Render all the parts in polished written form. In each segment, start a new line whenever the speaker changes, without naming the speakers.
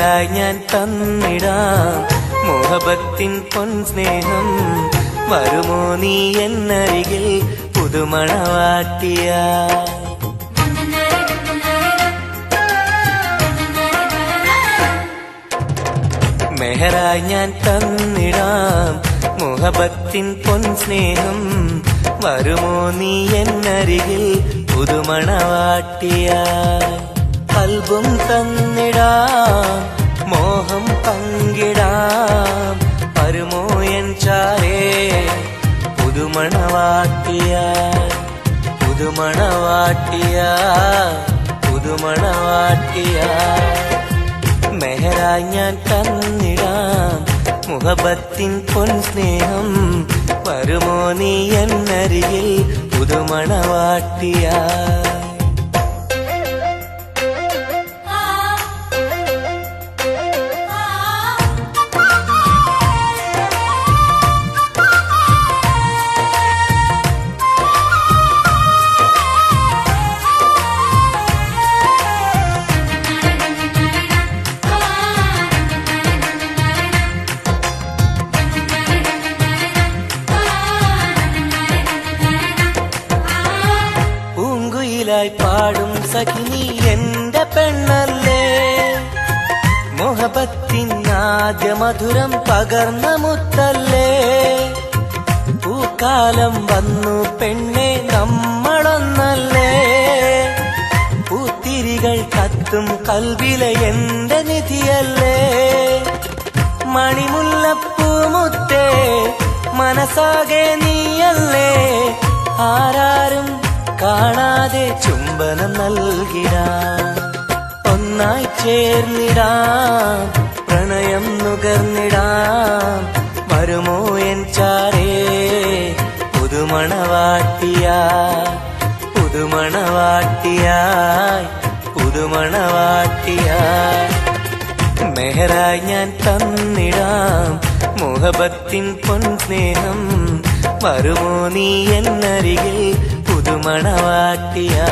മെഹറായി ഞാൻ തന്നിടാം മോഹബത്തിൻ പൊൻസ്നേഹം. വരുമോ നീ എന്നരികിൽ പുതുമണവാട്ടിയ? മെഹറായി ഞാൻ തന്നിടാം മോഹബത്തിൻ പൊൻസ്നേഹം. വരുമോ നീ എന്നരികിൽ പുതുമണവാട്ടിയ? കൽബും തന്നിടാം മോഹം പങ്കിടാം. വരുമോ എൻ ചാരേ പുതുമണവാട്ടിയ? പുതുമണവാട്ടിയ പുതുമണവാട്ടിയ. മെഹറായി ഞാൻ തന്നിടാം മുഹബത്തിൻ പൊൻസ്നേഹം. വരുമോ നീ എന്നരികിൽ പുതുമണവാട്ടിയ? പാടും സഖിനി എന്റെ പെണ്ണല്ലേ, മോഹബത്തിൻ ആദ്യ മധുരം പകർന്ന മുത്തല്ലേ. പൂക്കാലം വന്നു പെണ്ണെ നമ്മളൊന്നല്ലേ, പൂത്തിരികൾ കത്തും കൽവിലെ എന്റെ നിധിയല്ലേ. മണിമുല്ലപ്പൂമുത്തേ മനസ്സാകെ നീയല്ലേ, ആരാരും കാണാതെ ചുംബനം നൽകിടാം. ഒന്നായി ചേർന്നിടാം പ്രണയം നുകർന്നിടാം. വരുമോ എൻ ചാരേ പുതുമണവാട്ടിയ? പുതുമണവാട്ടിയായി പുതുമണവാട്ടിയായി. മെഹറായി ഞാൻ തന്നിടാം മോഹബത്തിൻ പൊൻസ്നേഹം. വരുമോ നീ എന്നരികിൽ പുതുമണവാട്ടിയായി?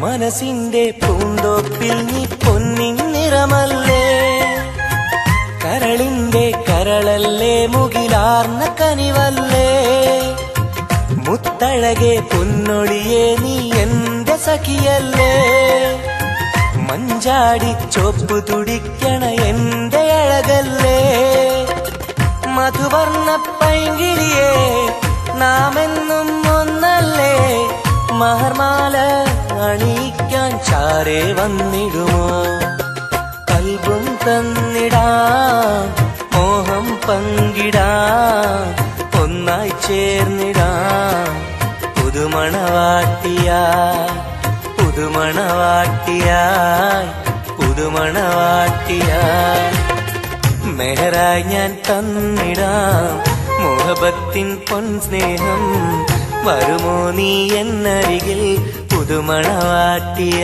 മനസ്സിന്റെ പൂന്തോപ്പിൽ നീ പൊന്നിൻ നിറമല്ലേ, കരളിന്റെ കരളല്ലേ, മുകിലാർന്ന കനിവല്ലേ. മുത്തഴകെ പൊന്നൊളിയെ നീ എന്റെ സഖിയല്ലേ, മഞ്ചാടി ചോപ്പ് തുടിക്കണ എന്റെ അഴകല്ലേ. മധുവർണ്ണ പൈങ്കിളിയെ നാമെന്നും ഒന്നല്ലേ, മഹർമാല അണിയിക്കാൻ ചാരേ വന്നിടുമോ. കൽബും തന്നിടാം മോഹം പങ്കിടാം. ഒന്നായി ചേർന്നിടാം പുതുമണവാട്ടിയ? പുതുമണവാട്ടിയായി പുതുമണവാട്ടിയായി. മെഹറായി ഞാൻ തന്നിടാം മോഹബത്തിൻ പൊൻസ്നേഹം. വരുമോ നീ എന്നരികിൽ പുതുമണവാട്ടിയ?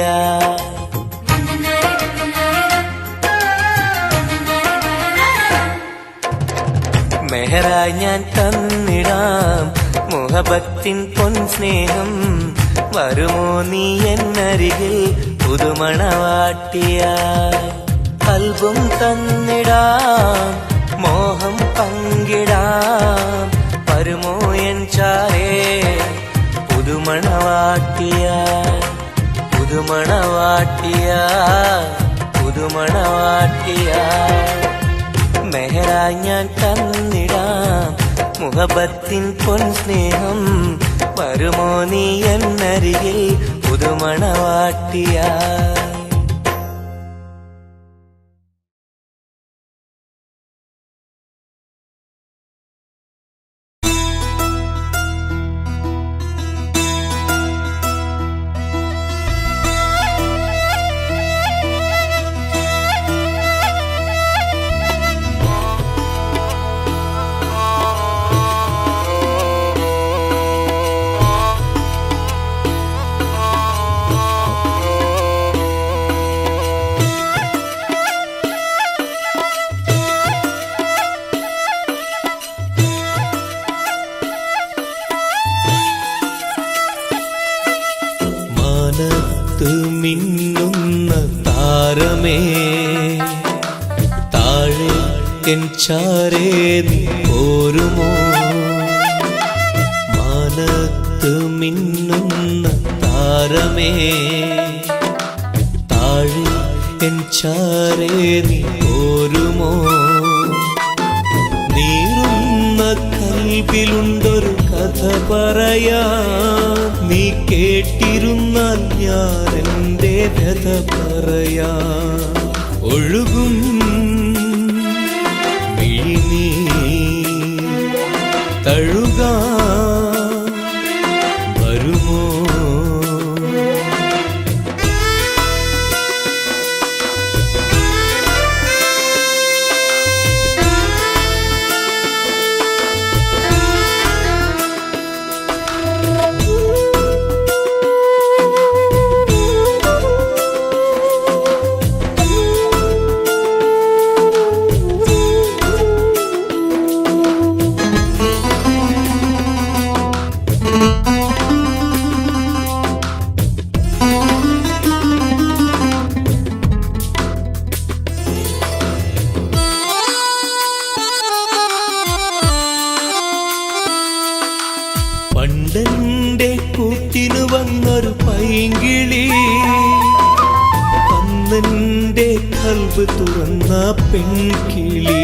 മെഹറായി ഞാൻ തന്നിടാം മോഹബത്തിൻ പൊൻസ്നേഹം. വരുമോ നീ എന്നരികിൽ പുതുമണവാട്ടിയ? കൽബും തന്നിടാം മോഹം പങ്കിടാം. വരുമോ എൻ ചാരേ പുതുമണവാട്ടിയ? പുതുമണവാട്ടിയ പുതുമണവാട്ടിയ. മെഹറായി ഞാൻ തന്നിടാം മുഹബത്തിൻ പൊൻസ്നേഹം. വരുമോ നീ എന്നരികിൽ പുതുമണവാട്ടിയ? താരമേ താഴെ എൻ ചാരേ നീ പോരുമോ മാനത്ത് മിന്നുന്ന താരമേ താഴെ എൻ ചാരേ നീ പോരുമോ നീറുന്ന കൽബിലുണ്ടൊരു കഥ പറയാൻ നീ കേട്ടിരുന്നാൽ ഞാൻ എൻ്റെ വ്യഥ പറയാൻ ഒഴുകും മിഴിനീർ തഴുകാൻ വരുമോ പണ്ടെന്റെ കൂട്ടിനു വന്നൊരു പൈങ്കിളി അന്നെന്റെ കൽബ് തുറന്ന പെൺകിളി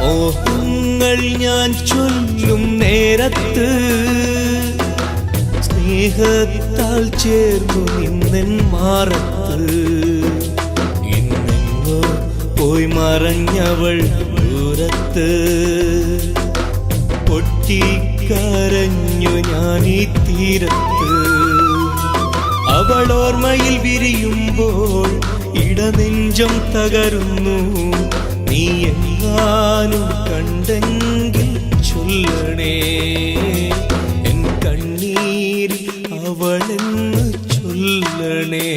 മോഹങ്ങൾ ഞാൻ ചൊല്ലും നേരത്ത് സ്നേഹത്താൽ ചേർന്നു നിന്നൻ മാറത്ത് ഇന്നെങ്ങോ പോയി മറഞ്ഞവൾ ദൂരത്ത് പൊട്ടിക്കരഞ്ഞു ഞാൻ ഈ തീരത്ത് അവൾ ഓർമ്മയിൽ വിരിയുമ്പോൾ ഇടനെഞ്ചം തകരുന്നു നീ എങ്ങാനും കണ്ടെങ്കിൽ ചൊല്ലണേ എൻ കണ്ണീരിൽ അവളെന്ന് ചൊല്ലണേ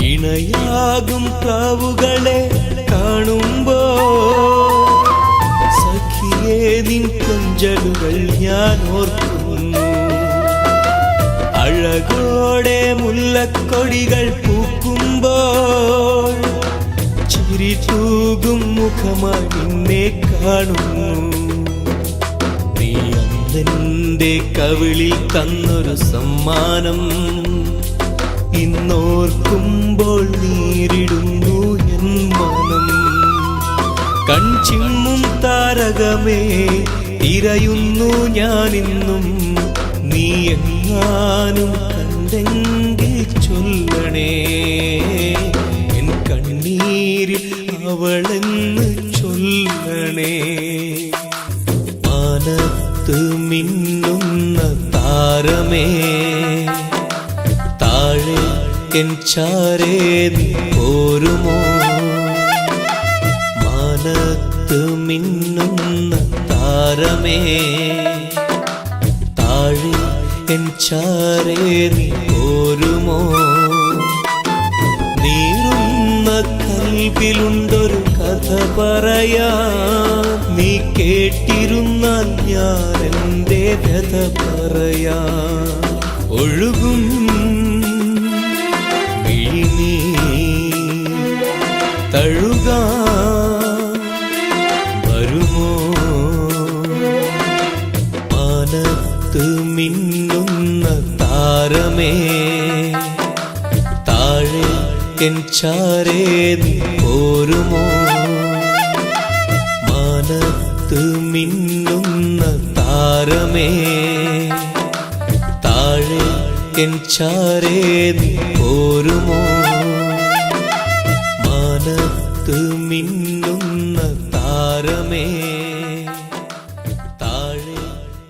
ഇണയാകും പ്രാവുകളെ കാണുമ്പോ സഖിയേ നിൻ കൊഞ്ചലുകൾ ഞാൻ ഓർക്കുന്നു അഴകോടെ മുല്ലക്കൊടികൾ പൂക്കുമ്പോൾ ചിരി തൂകും മുഖമായി നിന്നെ കാണുന്നു നീ അന്നെന്റെ കവിളിൽ തന്നൊരു സമ്മാനം ഇന്നോർക്കുമ്പോൾ നീരിടുന്നു എൻ മനം കൺചിമ്മും താരകമേ തിരയുന്നു ഞാനിന്നും നീ എങ്ങാനും കണ്ടെങ്കിൽ ചൊല്ലണേ എൻ കണ്ണീരിൽ അവളെന്ന് ചൊല്ലണേ മാനത്ത് മിന്നുന്ന താരമേ താഴെ എൻ ചാരേ നീ പോരുമോ മാനത്ത് മിന്നുന്ന താരമേ താഴെ എൻ ചാരേ നീ പോരുമോ നീറുന്ന കൽബിലുണ്ടൊരു കഥ പറയാൻ നീ കേട്ടിരുന്നാൽ ഞാൻ എൻ്റെ വ്യഥ പറയാൻ ഒഴുകും മിഴിനീർ തഴുകാൻ വരുമോ മാനത്ത് മിന്നുന്ന താരമേ താഴെ എൻ ചാരേ നീ പോരുമോ മാനത്ത് മിന്നുന്ന താരമേ താഴെ എൻ ചാരേ നീ പോരുമോ മാനത്ത് മിന്നുന്ന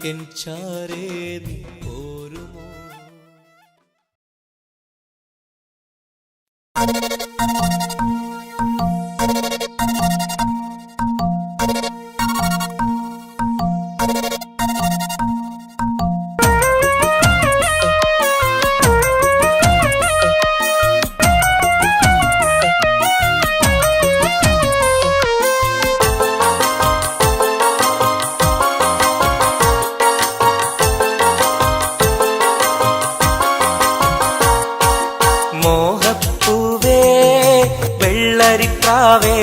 എൻ ചാരേ നീ പോരുമോ? മോഹപ്പൂവേ വെള്ളരിപ്രാവേ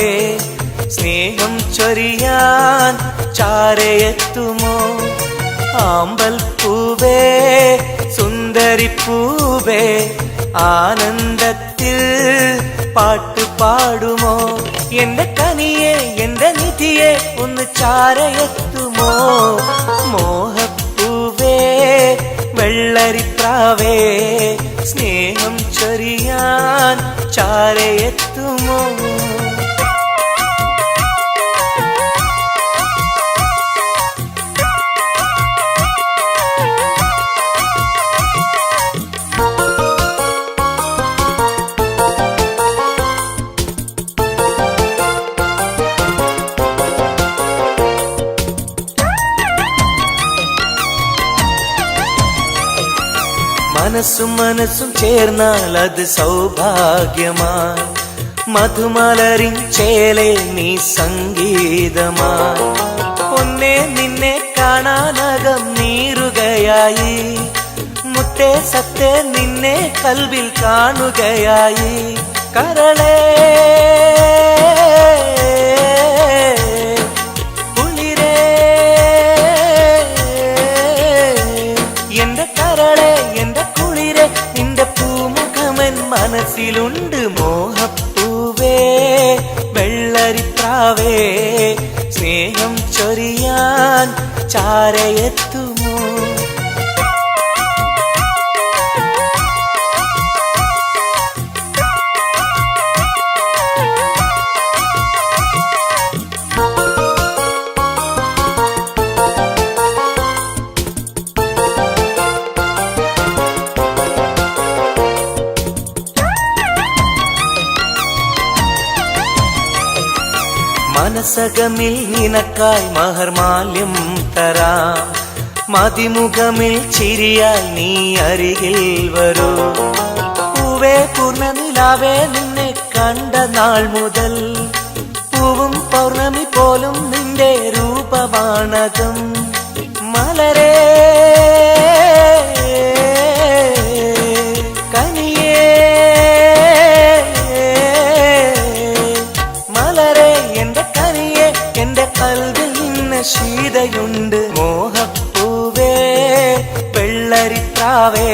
സ്നേഹം ചൊരിയാൻ ചാരയെത്തുമോ? ആമ്പൽ പൂവേ സുന്ദരിപ്പൂവേ ആനന്ദത്തിൽ പാട്ട് പാടുമോ? എന്റെ കനിയെ എന്റെ നിധിയെ ഒന്ന് ചാരയെത്തുമോ? മോഹപ്പൂവേ വെള്ളരിപ്രാവേ സ്നേഹം ചൊരിയാൻ ചാരയെത്തുമോ? മനസ്സും മനസ്സും ചേർന്നാൽ അത് സൗഭാഗ്യമായി മധുമലരിൻ ചേലെ നീ സംഗീതമായി പൊന്നെ നിന്നെ കാണാനകം നീറുകയായി മുത്തേ സത്തേ നിന്നെ കൽവിൽ കാണുകയായി കരളേ കുളിരേ എന്റെ കരളേ എന്റെ കുളിരെ നിന്റെ പൂമുഖമൻ മനസ്സിലുണ്ട് മോഹപ്പൂവേ വെള്ളരിപ്രാവേ സ്നേഹം ചൊരിയാൻ ചാരയെത്തുമോ? മനസകമിൽ നിനക്കായി മഹർമാല്യം തരാം മതിമുഖമിൽ ചിരിയായി നീ അരികിൽ വരൂ പൂവേ പൂർണ്ണനിലാവേ നിന്നെ കണ്ട നാൾ മുതൽ പൂവും പൗർണമി പോലും നിന്റെ രൂപമാണകം മലരേ കനിയേ എന്റെ കൽവിൽ നിന്ന ശീതയുണ്ട് മോഹപ്പൂവേ വെള്ളരിപ്രാവേ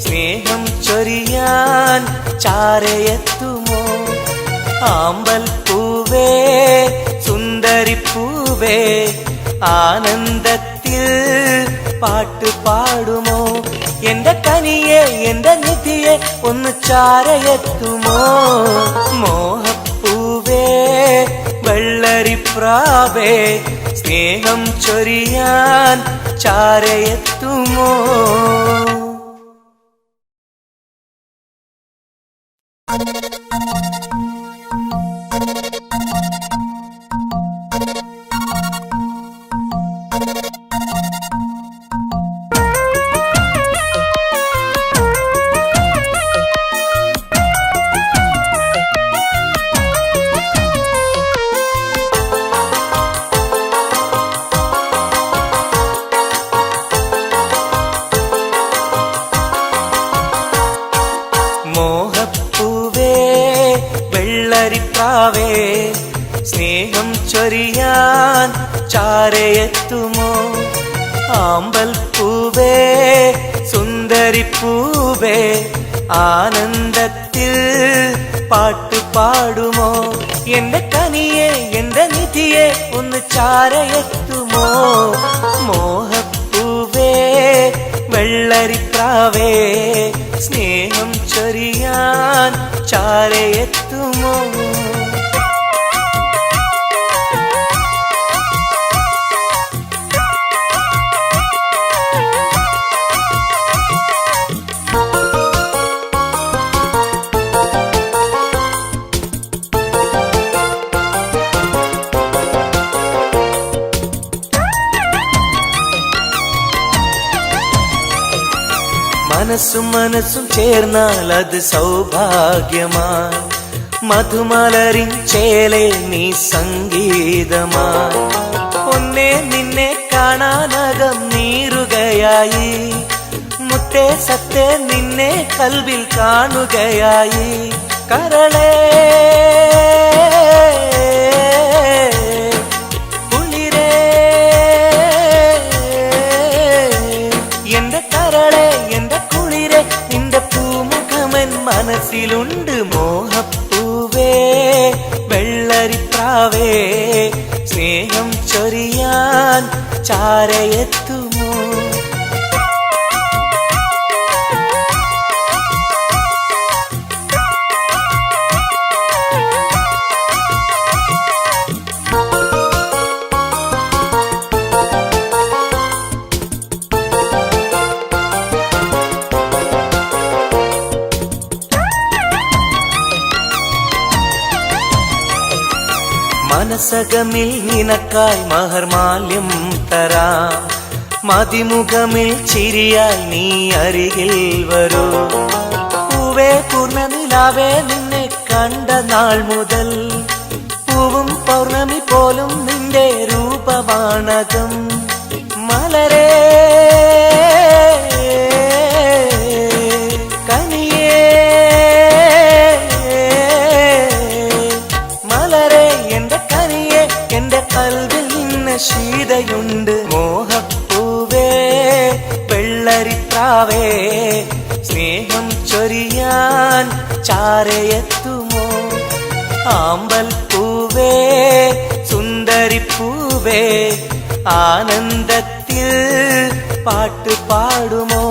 സ്നേഹം ചൊരിയാൻ ചാരയെത്തുമോ? ആമ്പൽ പൂവേ സുന്ദരിപ്പൂവേ ആനന്ദത്തിൽ പാട്ട് പാടുമോ? എന്റെ കനിയെ എന്റെ നിധിയെ ഒന്ന് ചാരയെത്തുമോ? മോഹപ്പൂവേ വെള്ളരിപ്രാവേ സ്നേഹം ചൊരിയാൻ ചാരയെത്തുമോ? മോഹപ്പൂവേ വെള്ളരിപ്രാവേ സ്നേഹം ചൊരിയാൻ ചാരയെത്തുമോ? ആമ്പൽ പൂവേ സുന്ദരിപ്പൂവേ ആനന്ദത്തിൽ പാട്ട് പാടുമോ? എന്റെ കനിയെ എന്റെ നിധിയെ ഒന്ന് ചാരയെത്തുമോ? മോഹപ്പൂവേ വെള്ളരിപ്രാവേ സ്നേഹം ചൊരിയാൻ ചാരയെത്തുമോ? മനസ്സും മനസ്സും ചേർന്നാൽ അത് സൗഭാഗ്യമായി മധുമലരിൻ ചേലെ നീ സംഗീതമായി ഒന്നേ നിന്നെ കാണാനകം നീറുകയായി മുത്തേ സത്തേ നിന്നെ കൽവിൽ കാണുകയായി കരളേ കുളിരേ എന്റെ കരളേ എന്റെ കുളിരേ നിന്റെ പൂമുഖമൻ മനസ്സിലുണ്ട് മോഹപ്പൂവേ വെള്ളരിപ്രാവേ സ്നേഹം ചൊരിയാൻ ചാരയെത്തുമോ മനസകമിൽ നിനക്കായി മഹർമാല്യം തരാം മതിമുഖമിൽ ചിരിയായി നീ അരികിൽ വരൂ പൂവേ പൂർണ്ണനിലാവേ നിന്നെ കണ്ട നാൾ മുതൽ പൂവും പൗർണമി പോലും നിന്റെ രൂപമാണകം മലരേ ശീതയുണ്ട് മോഹപ്പൂവേ വെള്ളരിപ്രാവേ സ്നേഹം ചൊരിയാൻ ചാരയെത്തുമോ ആമ്പൽ പൂവേ സുന്ദരിപ്പൂവേ ആനന്ദത്തിൽ പാട്ട് പാടുമോ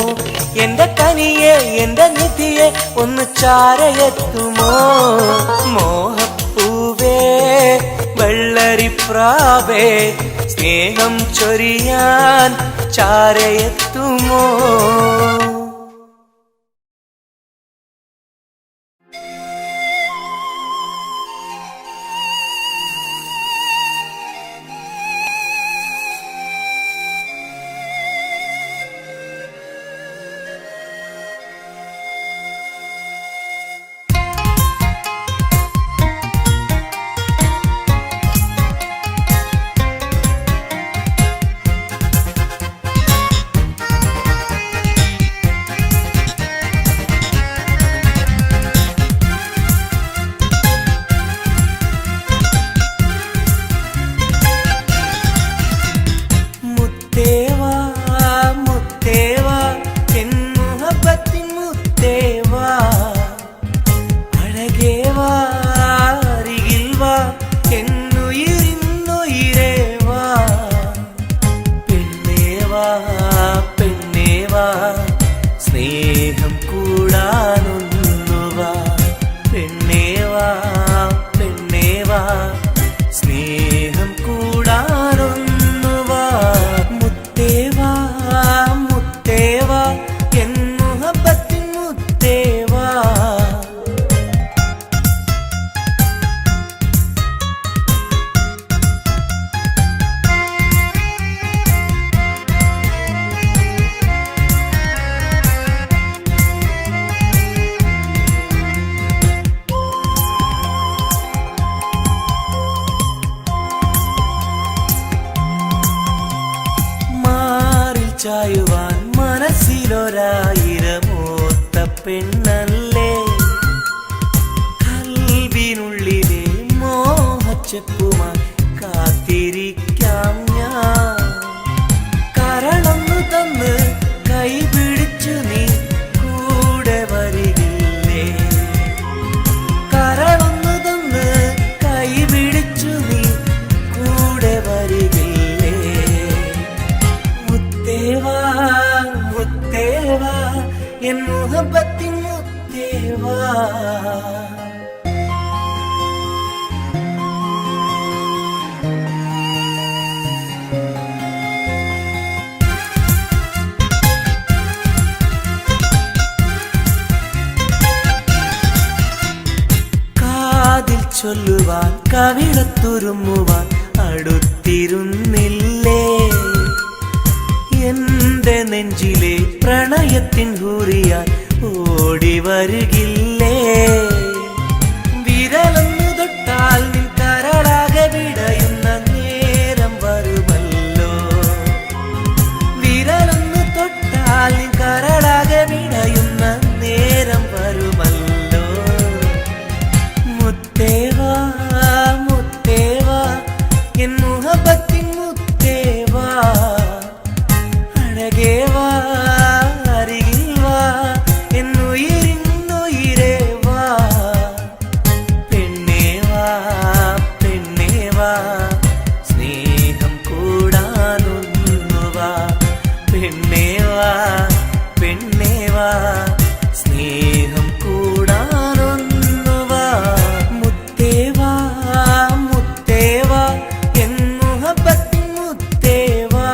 എന്റെ കനിയെ എന്റെ നിധിയെ ഒന്ന് ചാരയെത്തുമോ മോഹപ്പൂവേ വെള്ളരിപ്രാവേ സ്നേഹം ചൊരിയാൻ ചാരയെത്തുമോ ചായുവാൻ മനസ്സിലൊരായിരമോത്ത പെണ്ണല്ലേ കൽവിനുള്ളിലെ മോഹച്ചെപ്പുമായി കാത്തിരിക്കാം ഞാൻ കരളൊന്നു തന്ന് കൈപിടിച്ചു നീ കൂടെ വരികില്ലേ കരളൊന്നു തന്ന് കൈപിടിച്ചു നീ കൂടെ വരികില്ലേ മുത്തേവാ മുത്തേവാ എൻ മുഹബത്തിൻ മുത്തേവാ ചൊല്ലുവാൻ കവിളത്തുരുമ്മുവാൻ അടുത്തിരുന്നില്ലേ എന്റെ നെഞ്ചിലെ പ്രണയത്തിൻ ഹൂറിയാൻ ഓടി വരുകില്ലേ വിരലൊന്നു തൊട്ടാൽ നിൻ കരളാകെ വിടയുന്ന നേരം വരുമല്ലോ വിരലൊന്നു തൊട്ടാൽ നിൻ കരളാകെ വിടയുന്ന നേരം വരുമല്ലോ മുത്തേവാ മുത്തേവാ എൻ മുഹബത്തിൻ മുത്തേവാ അഴകേവാ അരികിൽ വാ എന്നുയിരിന്നുയിരേ വാ പെണ്ണേവാ പെണ്ണേവാ സ്നേഹം കൂടാനൊന്നുവാ പെണ്ണേവാ പെണ്ണേവാ സ്നേഹം കൂടാനൊന്നുവാ മുത്തേവാ മുത്തേവാ എൻ മുഹബത്തിൻ മുത്തേവാ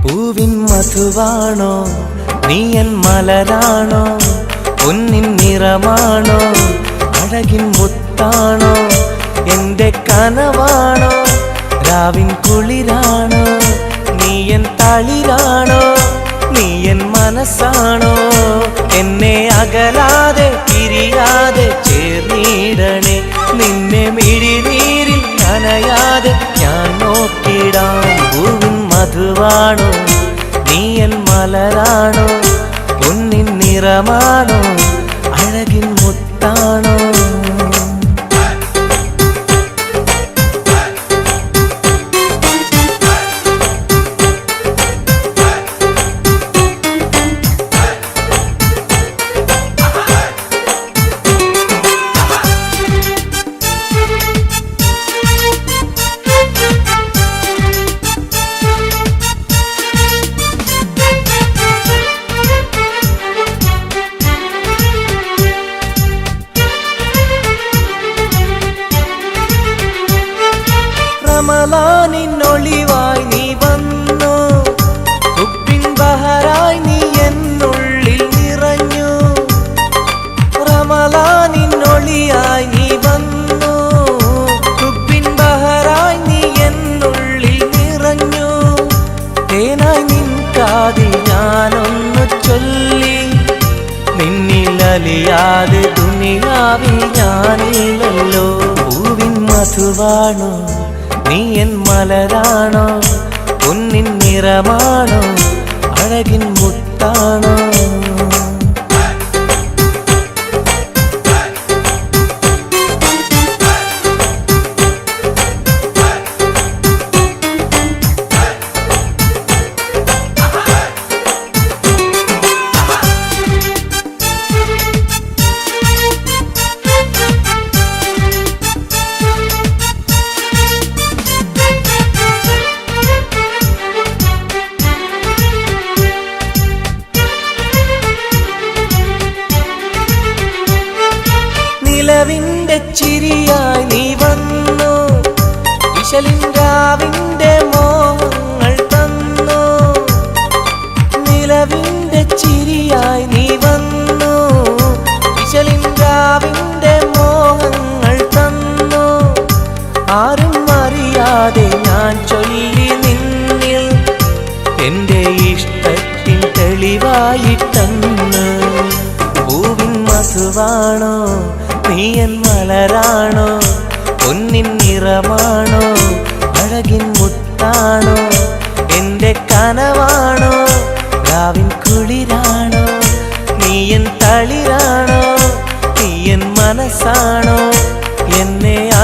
പൂവിൻ മധുവാണോ നീ എൻ മലരാണോ പൊന്നിൻ നിറമാണോ അഴകിൻ മുത്താണോ എന്റെ കനവാണോ രാവിൻ കുളിരാണോ നീ എൻ തളിരാണോ നീ എൻ മനസ്സാണോ എന്നെ അകലാതെ പിരിയാതെ ചേർന്നിടണേ നിന്നെ മിഴിനീരിൽ നനയാതെ ഞാൻ നോക്കിടാം പൂവിൻ മധുവാണോ നീ എൻ മലരാണോ പൊന്നിൻ നിറമാണോ അഴകിൻ മുത്താണോ റമളാനിന്നൊളിവായി നീ വന്നു ഉപ്പിൻ ബഹറായി നീ എന്നുള്ളിൽ നിറഞ്ഞു റമളാനിന്നൊളിയായി നീ വന്നു ഉപ്പിൻ ബഹറായി നീ എന്നുള്ളിൽ നിറഞ്ഞു തേനായി നിൻ കാതിൽ ഞാനൊന്നു ചൊല്ലി നിന്നിലലിയാതെ ദുനിയാവിൽ ഞാനില്ലല്ലോ പൂവിൻ മധുവാണോ നീ എൻ മലരാണോ പൊന്നിൻ നിറമാണോ അഴകിൻ മുത്താണോ നിലവിന്റെ ചിരിയായി നീ വന്നു വിശലിൻ രാവിന്റെ മോഹങ്ങൾ തന്നു നിലവിന്റെ ചിരിയായി നീ വന്നു വിശലിൻ രാവിന്റെ മോഹങ്ങൾ തന്നു ആരും അറിയാതെ ഞാൻ ചൊല്ലി നിന്നിൽ എന്റെ ഇഷ്ടത്തിൻ തെളിവായിട്ടന്ന് പൂവിൻ മധുവാണോ നീ എൻ മലരാണോ പൊന്നിൻ നിറമാണോ അഴകിൻ മുത്താണോ എന്റെ കനവാണോ രാവിൻ കുളിരാണോ നീ എൻ തളിരാണോ നീ എൻ മനസ്സാണോ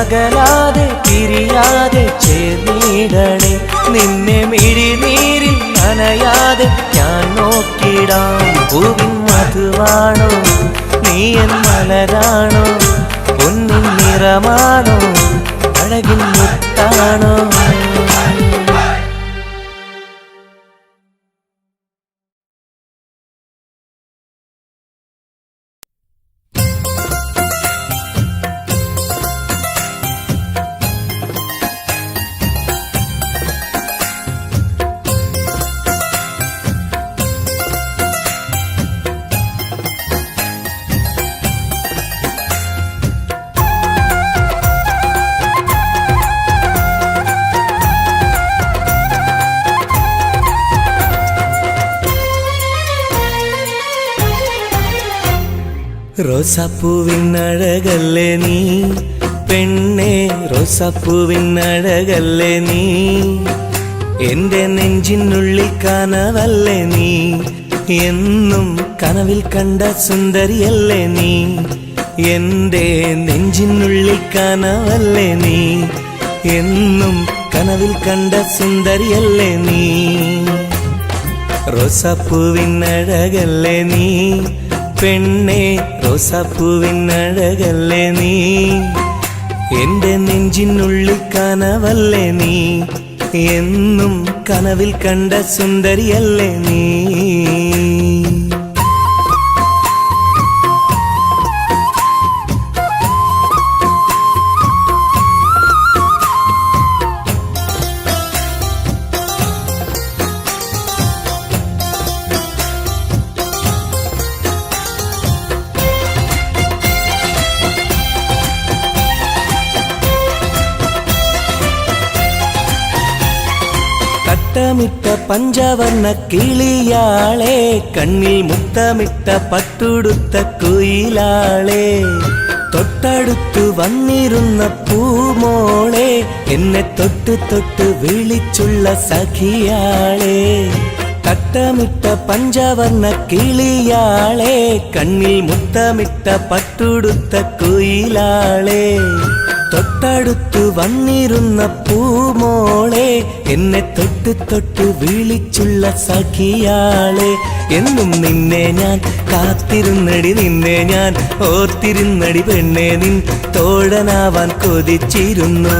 അകലാതെ പിരിയാതെ ചേർന്നിടണേ. നിന്നെ മിഴിനീരിൽ നനയാതെ ഞാൻ നോക്കിടാം. പൂവിൻ മധുവാണോ നീ എൻ മലരാണോ, പൊന്നിൻ നിറമാണോ അഴകിൻ മുത്താണോ. റോസാപ്പൂവിൻ അഴകല്ലേ നീ പെണ്ണേ, റോസാപ്പൂവിൻ അഴകല്ലേ നീ. എന്റെ നെഞ്ചിനുള്ളിൽ കനവല്ലേ നീ, എന്നും കനവിൽ കണ്ട സുന്ദരിയല്ലേ നീ. എന്റെ നെഞ്ചിനുള്ളിൽ കനവല്ലേ നീ, എന്നും കനവിൽ കണ്ട സുന്ദരിയല്ലേ നീ. റോസാപ്പൂവിൻ അഴകല്ലേ നീ പെണ്ണേ, റോസാപ്പൂവിൻ അഴകല്ലേ നീ. എന്റെ നെഞ്ചിനുള്ളിൽ കനവല്ലേ നീ, എന്നും കനവിൽ കണ്ട സുന്ദരിയല്ലേ നീ. മുത്തമിട്ട പഞ്ചവർണ്ണ കിളിയാളെ, കണ്ണിൽ മുത്തമിട്ട പട്ടുടുത്ത കുയിലാളെ, തൊട്ടടുത്തു വന്നിരുന്ന പൂമോളെ, എന്നെ തൊട്ടു തൊട്ട് വിളിച്ചുള്ള സഖിയാളെ. തട്ടമിട്ട പഞ്ചവർണ്ണ കിളിയാളെ, കണ്ണിൽ മുത്തമിട്ട പട്ടുടുത്ത കുയിലാളെ, തൊട്ടടുത്തു വന്നിരുന്ന പൂമോളെ, എന്നെ തൊട്ട് തൊട്ട് വിളിച്ചുള്ള സഖിയാളെ. എന്നും നിന്നെ ഞാൻ കാത്തിരുന്നടി, നിന്നെ ഞാൻ ഓർത്തിരുന്നടി പെണ്ണെ, നിൻ തോഴനാവാൻ കൊതിച്ചിരുന്നു.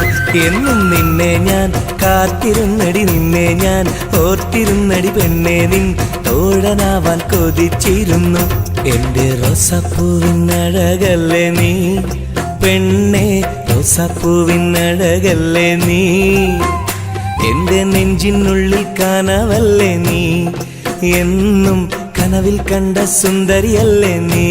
എന്നും നിന്നെ ഞാൻ കാത്തിരുന്നടി, നിന്നെ ഞാൻ ഓർത്തിരുന്നടി പെണ്ണെ, നിൻ തോഴനാവാൻ കൊതിച്ചിരുന്നു. എന്റെ റോസാപ്പൂവിൻ അഴകല്ലേ നീ പെണ്ണേ, റോസാപ്പൂവിൻ അഴകല്ലേ നീ. എന്റെ നെഞ്ചിനുള്ളിൽ കനവല്ലേ നീ, എന്നും കനവിൽ കണ്ട സുന്ദരിയല്ലേ നീ.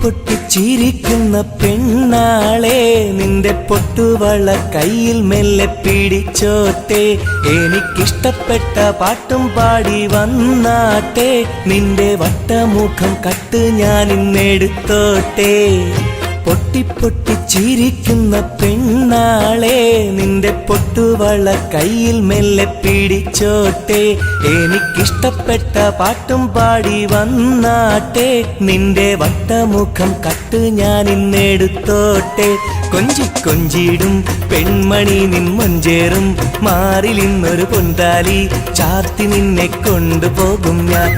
പൊട്ടി ചിരിക്കുന്ന പെണ്ണാളെ, നിന്റെ പൊട്ടുവള കയ്യിൽ മെല്ലെ പിടിച്ചോട്ടെ, എനിക്കിഷ്ടപ്പെട്ട പാട്ടും പാടി വന്നാട്ടെ, നിന്റെ വട്ടമുഖം കട്ട് ഞാൻ ഇന്നെടുത്തോട്ടെ. പൊട്ടി ചിരിക്കുന്ന പെണ്ണാളെ, നിന്റെ പൊട്ടുവള കയ്യിൽ മെല്ലെ പിടിച്ചോട്ടെ, എനിക്കിഷ്ടപ്പെട്ട പാട്ടും പാടി വന്നാട്ടെ, നിന്റെ വട്ടമുഖം കട്ട് ഞാൻ ഇന്നെടുത്തോട്ടെ. കൊഞ്ചിടും പെൺമണി നിൻ മൊഞ്ചേറും മാറിലിന്നൊരു പൊന്താലി ചാർത്തി നിന്നെ കൊണ്ടുപോകും ഞാൻ.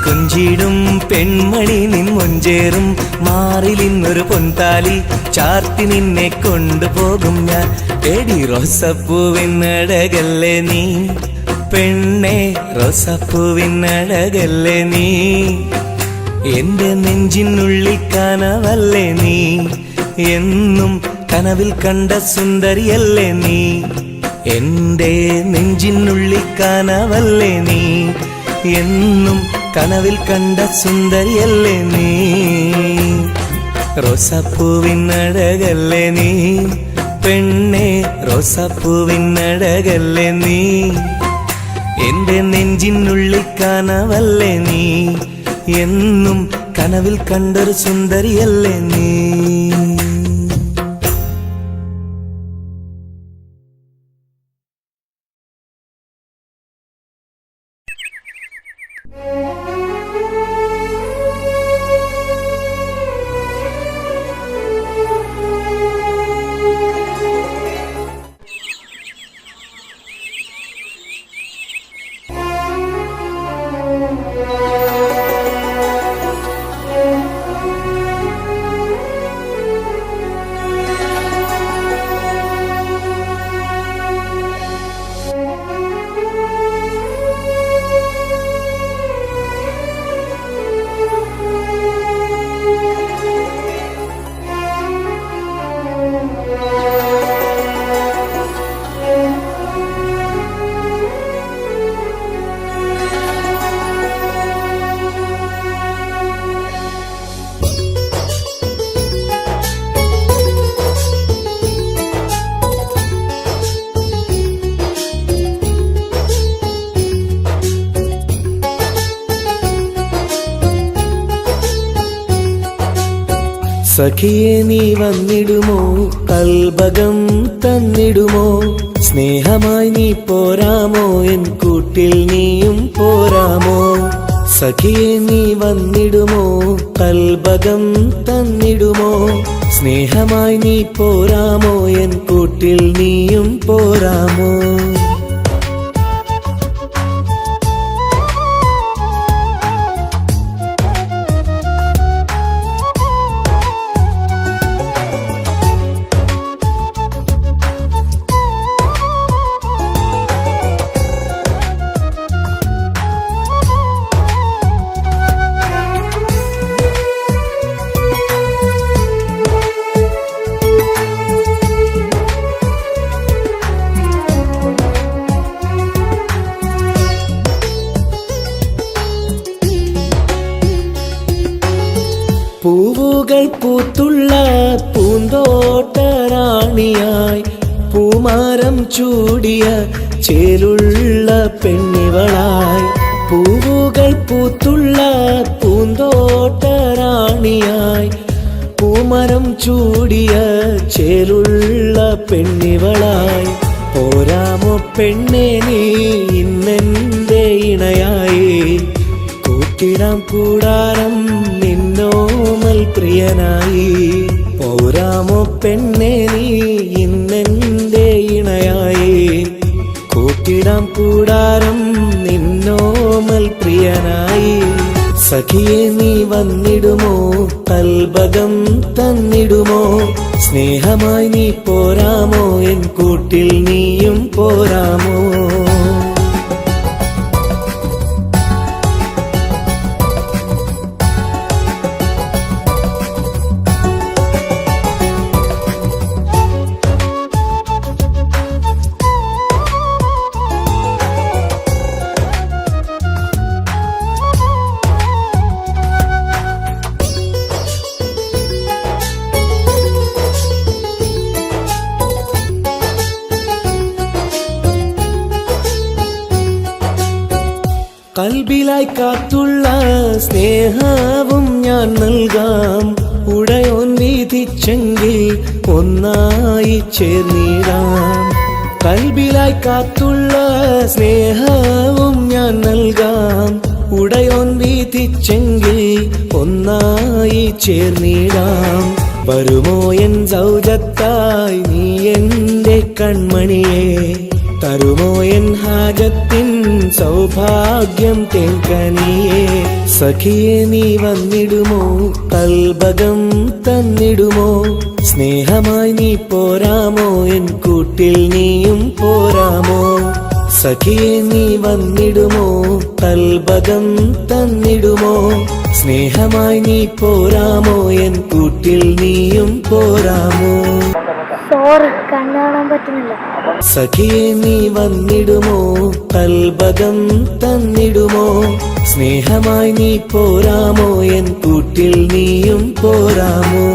കൊഞ്ചിടും പെൺമണി നിൻ മൊഞ്ചേറും മാറിലിന്നൊരു പൊന്താലി ചാർത്തി നിന്നെ കൊണ്ടുപോകും ഞാൻ. എടി റോസാപ്പൂവിൻ അഴകല്ലേ നീ പെണ്ണേ, റോസാപ്പൂവിൻ അഴകല്ലേ നീ. എന്റെ നെഞ്ചിനുള്ളിൽ കനവല്ലേ നീ, എന്നും കനവിൽ കണ്ട സുന്ദരിയല്ലേ നീ. എന്റെ നെഞ്ചിനുള്ളിൽ കനവല്ലേ നീ, എന്നും കനവിൽ കണ്ട സുന്ദരിയല്ലേ നീ. റോസാപ്പൂവിൻ അഴകല്ലേ നീ പെണ്ണെ റോസാപ്പൂവിനഴകല്ലേ നീ, എന്റെ നെഞ്ചിനുള്ളിൽ കനവല്ലേ നീ, എന്നും കനവിൽ കണ്ടൊരു സുന്ദരിയല്ലേ നീ. സഖിയെ നീ വന്നിടുമോ, കൽബകം തന്നിടുമോ, സ്നേഹമായി നീ പോരാമോ, എൻ കൂട്ടിൽ നീയും പോരാമോ. സഖിയെ നീ വന്നിടുമോ, കൽബകം തന്നിടുമോ, സ്നേഹമായി നീ പോരാമോ, എൻ കൂട്ടിൽ നീയും പോരാമോ. പൂവുകൾ പൂത്തുള്ള പൂന്തോട്ടറാണിയായി, പൂമാരം ചൂടിയ ചേലുള്ള പെണ്ണിവളായി. പൂവുകൾ പൂത്തുള്ള പൂന്തോട്ടറാണിയായി, പൂമരം ചൂടിയ ചേലുള്ള പെണ്ണിവളായി. പോരാമോ പെണ്ണെ നീ ഇന്നെന്റെ ഇണയായി, കൂട്ടിടാം കൂടാരം നിന്നോമൽ പ്രിയനായി. പോരാമോ പെണ്ണെ നീ ഇന്നെന്റെ ഇണയായി, കൂട്ടിടാം കൂടാരം നിന്നോമൽ പ്രിയനായി. സഖിയെ നീ വന്നിടുമോ, കൽബകം തന്നിടുമോ, സ്നേഹമായി നീ പോരാമോ, എൻ കൂട്ടിൽ നീയും പോരാമോ. കൽബിലായി കാത്തുള്ള സ്നേഹവും ഞാൻ നൽകാം, ഉടയോൻ വിധിച്ചെങ്കിൽ ഒന്നായി ചേർന്നിടാം. കൽബിലായി കാത്തുള്ള സ്നേഹവും ഞാൻ നൽകാം, ഉടയോൻ വിധിച്ചെങ്കിൽ ഒന്നായി ചേർന്നിടാം. വരുമോ എൻ സൗജത്തായി നീ എന്റെ കൺമണിയെ, തരുമോ എൻ ഹാജത്തിൻ സൗഭാഗ്യം തേങ്കനിയേ. സഖിയെ നീ വന്നിടുമോ, കൽബകം തന്നിടുമോ, സ്നേഹമായി നീ പോരാമോ, എൻ കൂട്ടിൽ നീയും പോരാമോ. സഖിയെ നീ വന്നിടുമോ, കൽബകം തന്നിടുമോ, സ്നേഹമായി നീ പോരാമോ, എൻ കൂട്ടിൽ നീയും പോരാമോ.
സോറി, കണ്ണാണാൻ പറ്റുന്നില്ല.
സഖിയെ നീ വന്നിടുമോ, കൽബകം തന്നിടുമോ, സ്നേഹമായി നീ പോരാമോ, എൻ കൂട്ടിൽ നീയും പോരാമോ.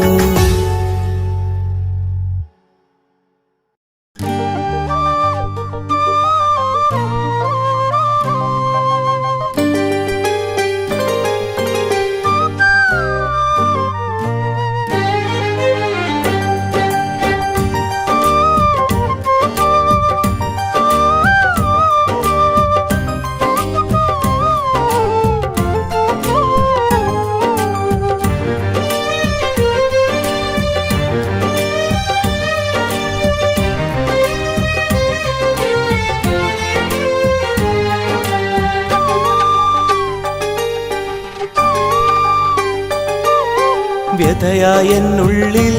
വ്യഥയായെന്നുള്ളിൽ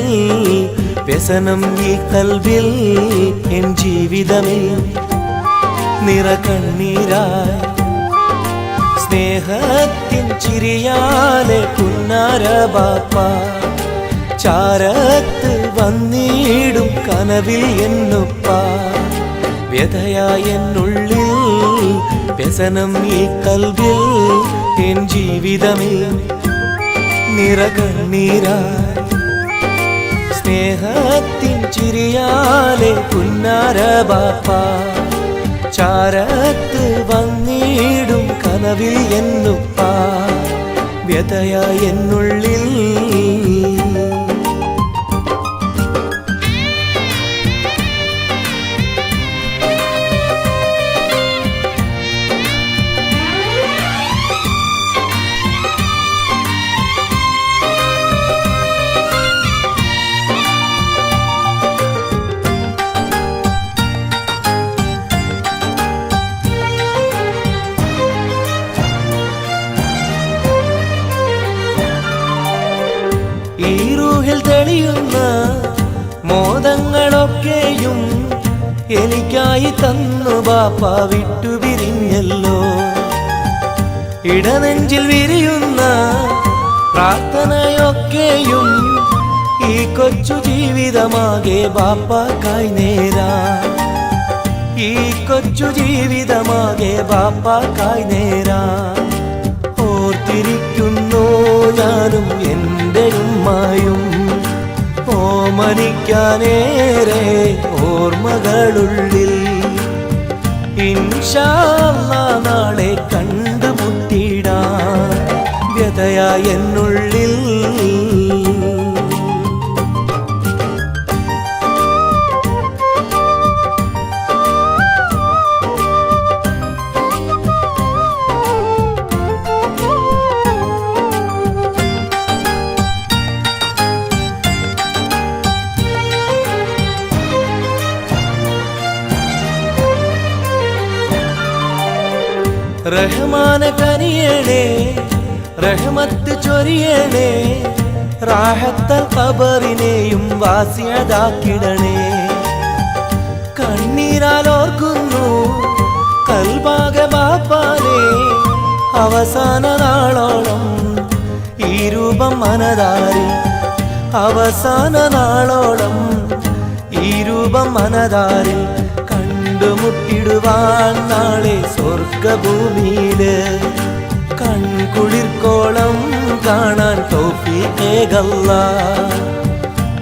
വ്യസനം ഈ കൽവിൽ എൻ ജീവിതമിൽ നിറകണ്ണീരായി സ്നേഹത്തിൻ ചിരിയാലെ പുന്നാര ബാപ്പ ചാരത്ത് വന്നിടും കനവിൽ എന്നുപ്പ വ്യഥയായെന്നുള്ളിൽ വ്യസനം ഈ കൽവിൽ എൻ ജീവിതമിൽ നിറകണ്ണീരായി സ്നേഹത്തിൻ ചിരിയാലെ പുന്നാര ബാപ്പ ചാരത്ത് വന്നിടും കനവിൽ എന്നുപ്പ വ്യഥയായെന്നുള്ളിൽ ഈ റൂഹിൽ തെളിയുന്ന മോദങ്ങളൊക്കെയും എനിക്കായി തന്നു ബാപ്പ വിട്ടുപിരിഞ്ഞല്ലോ ഇടനെഞ്ചിൽ വിരിയുന്ന പ്രാർത്ഥനയൊക്കെയും ഈ കൊച്ചു ജീവിതമാകെ ബാപ്പാക്കായി നേരാ ഈ കൊച്ചു ജീവിതമാകെ ബാപ്പാക്കായി നേരാ ഓർത്തിരിക്കുന്നു ഞാനും എൻ്റെ ഉമ്മായും ഓമനിക്കാനേറെ ഓർമ്മകളുള്ളിൽ ഇൻഷാ അല്ലാഹ് നാളെ കണ്ടുമുട്ടിടാൻ വ്യഥയായെന്നുള്ളിൽ റഹ്മാന കനിയണേ റഹ്മത്ത് ചൊരിയണേ റാഹത്തൽ ഖബറിനെയും വാസിയതാക്കിടണേ കണ്ണീരാൽ ഓർക്കുന്നു കൽബാകെ ബാപ്പാനെ അവസാന നാളോളം ഈ രൂപം മനതാരിൽ അവസാന നാളോളം ഈ രൂപം മനതാരിൽ കണ്ടുമുട്ടിടുവാൻ നാളെ സ്വർഗഭൂമിയില് കൺകുളിർക്കോളം കാണാൻ തൗഫീഖേകല്ലാഹ്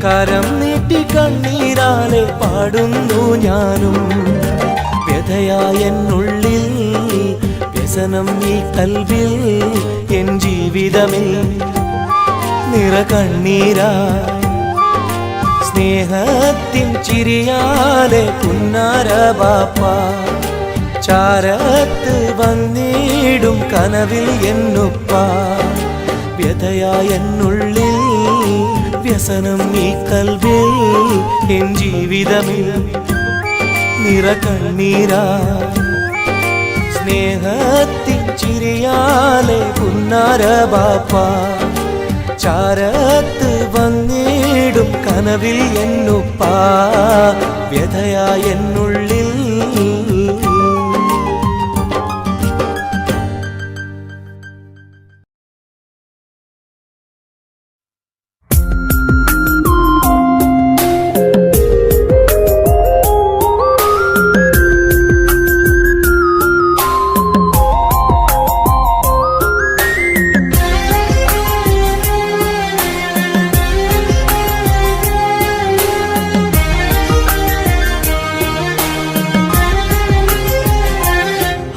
കരം നീട്ടി കണ്ണീരാലെ പാടുന്നു ഞാനും വ്യഥയായെന്നുള്ളിൽ വ്യസനം ഈ കൽവിൽ എൻ ജീവിതമിൽ നിറകണ്ണീരായി സ്നേഹത്തിൻ ചിരിയാലെ പുന്നാര ബാപ്പ ചാരത്ത് വന്നിടും കനവിൽ എന്നുപ്പ വ്യഥയായെന്നുള്ളിൽ വ്യസനം ഈ കൽവിൽ എൻ ജീവിതമിൽ നിറകണ്ണീരായി സ്നേഹത്തിൻ ചിരിയാലെ പുന്നാര ബാപ്പ ചാരത്ത് വന്നിടും കനവിൽ എന്നുപ്പ വ്യഥയായെന്നുള്ളിൽ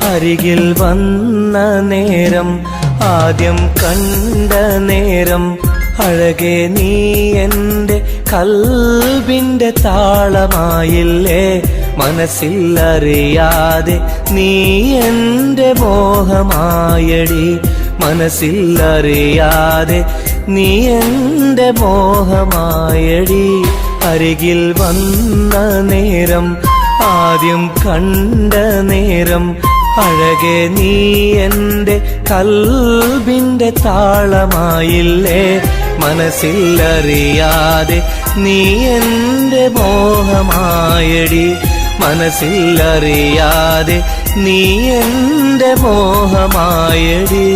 അരികിൽ വന്ന നേരം ആദ്യം കണ്ട നേരം അഴകെ നീ എൻ്റെ കൽബിൻ്റെ താളമായില്ലേ മനസ്സിലറിയാതെ നീ എൻ്റെ മോഹമായടി മനസ്സിലറിയാതെ നീ എൻ്റെ മോഹമായടി അരികിൽ വന്ന നേരം ആദ്യം കണ്ട നേരം അഴകെ നീ എൻ്റെ കൽബിൻ്റെ താളമായില്ലേ മനസ്സിലറിയാതെ നീ എൻ്റെ മോഹമായടി മനസ്സിലറിയാതെ നീ എൻ്റെ മോഹമായടി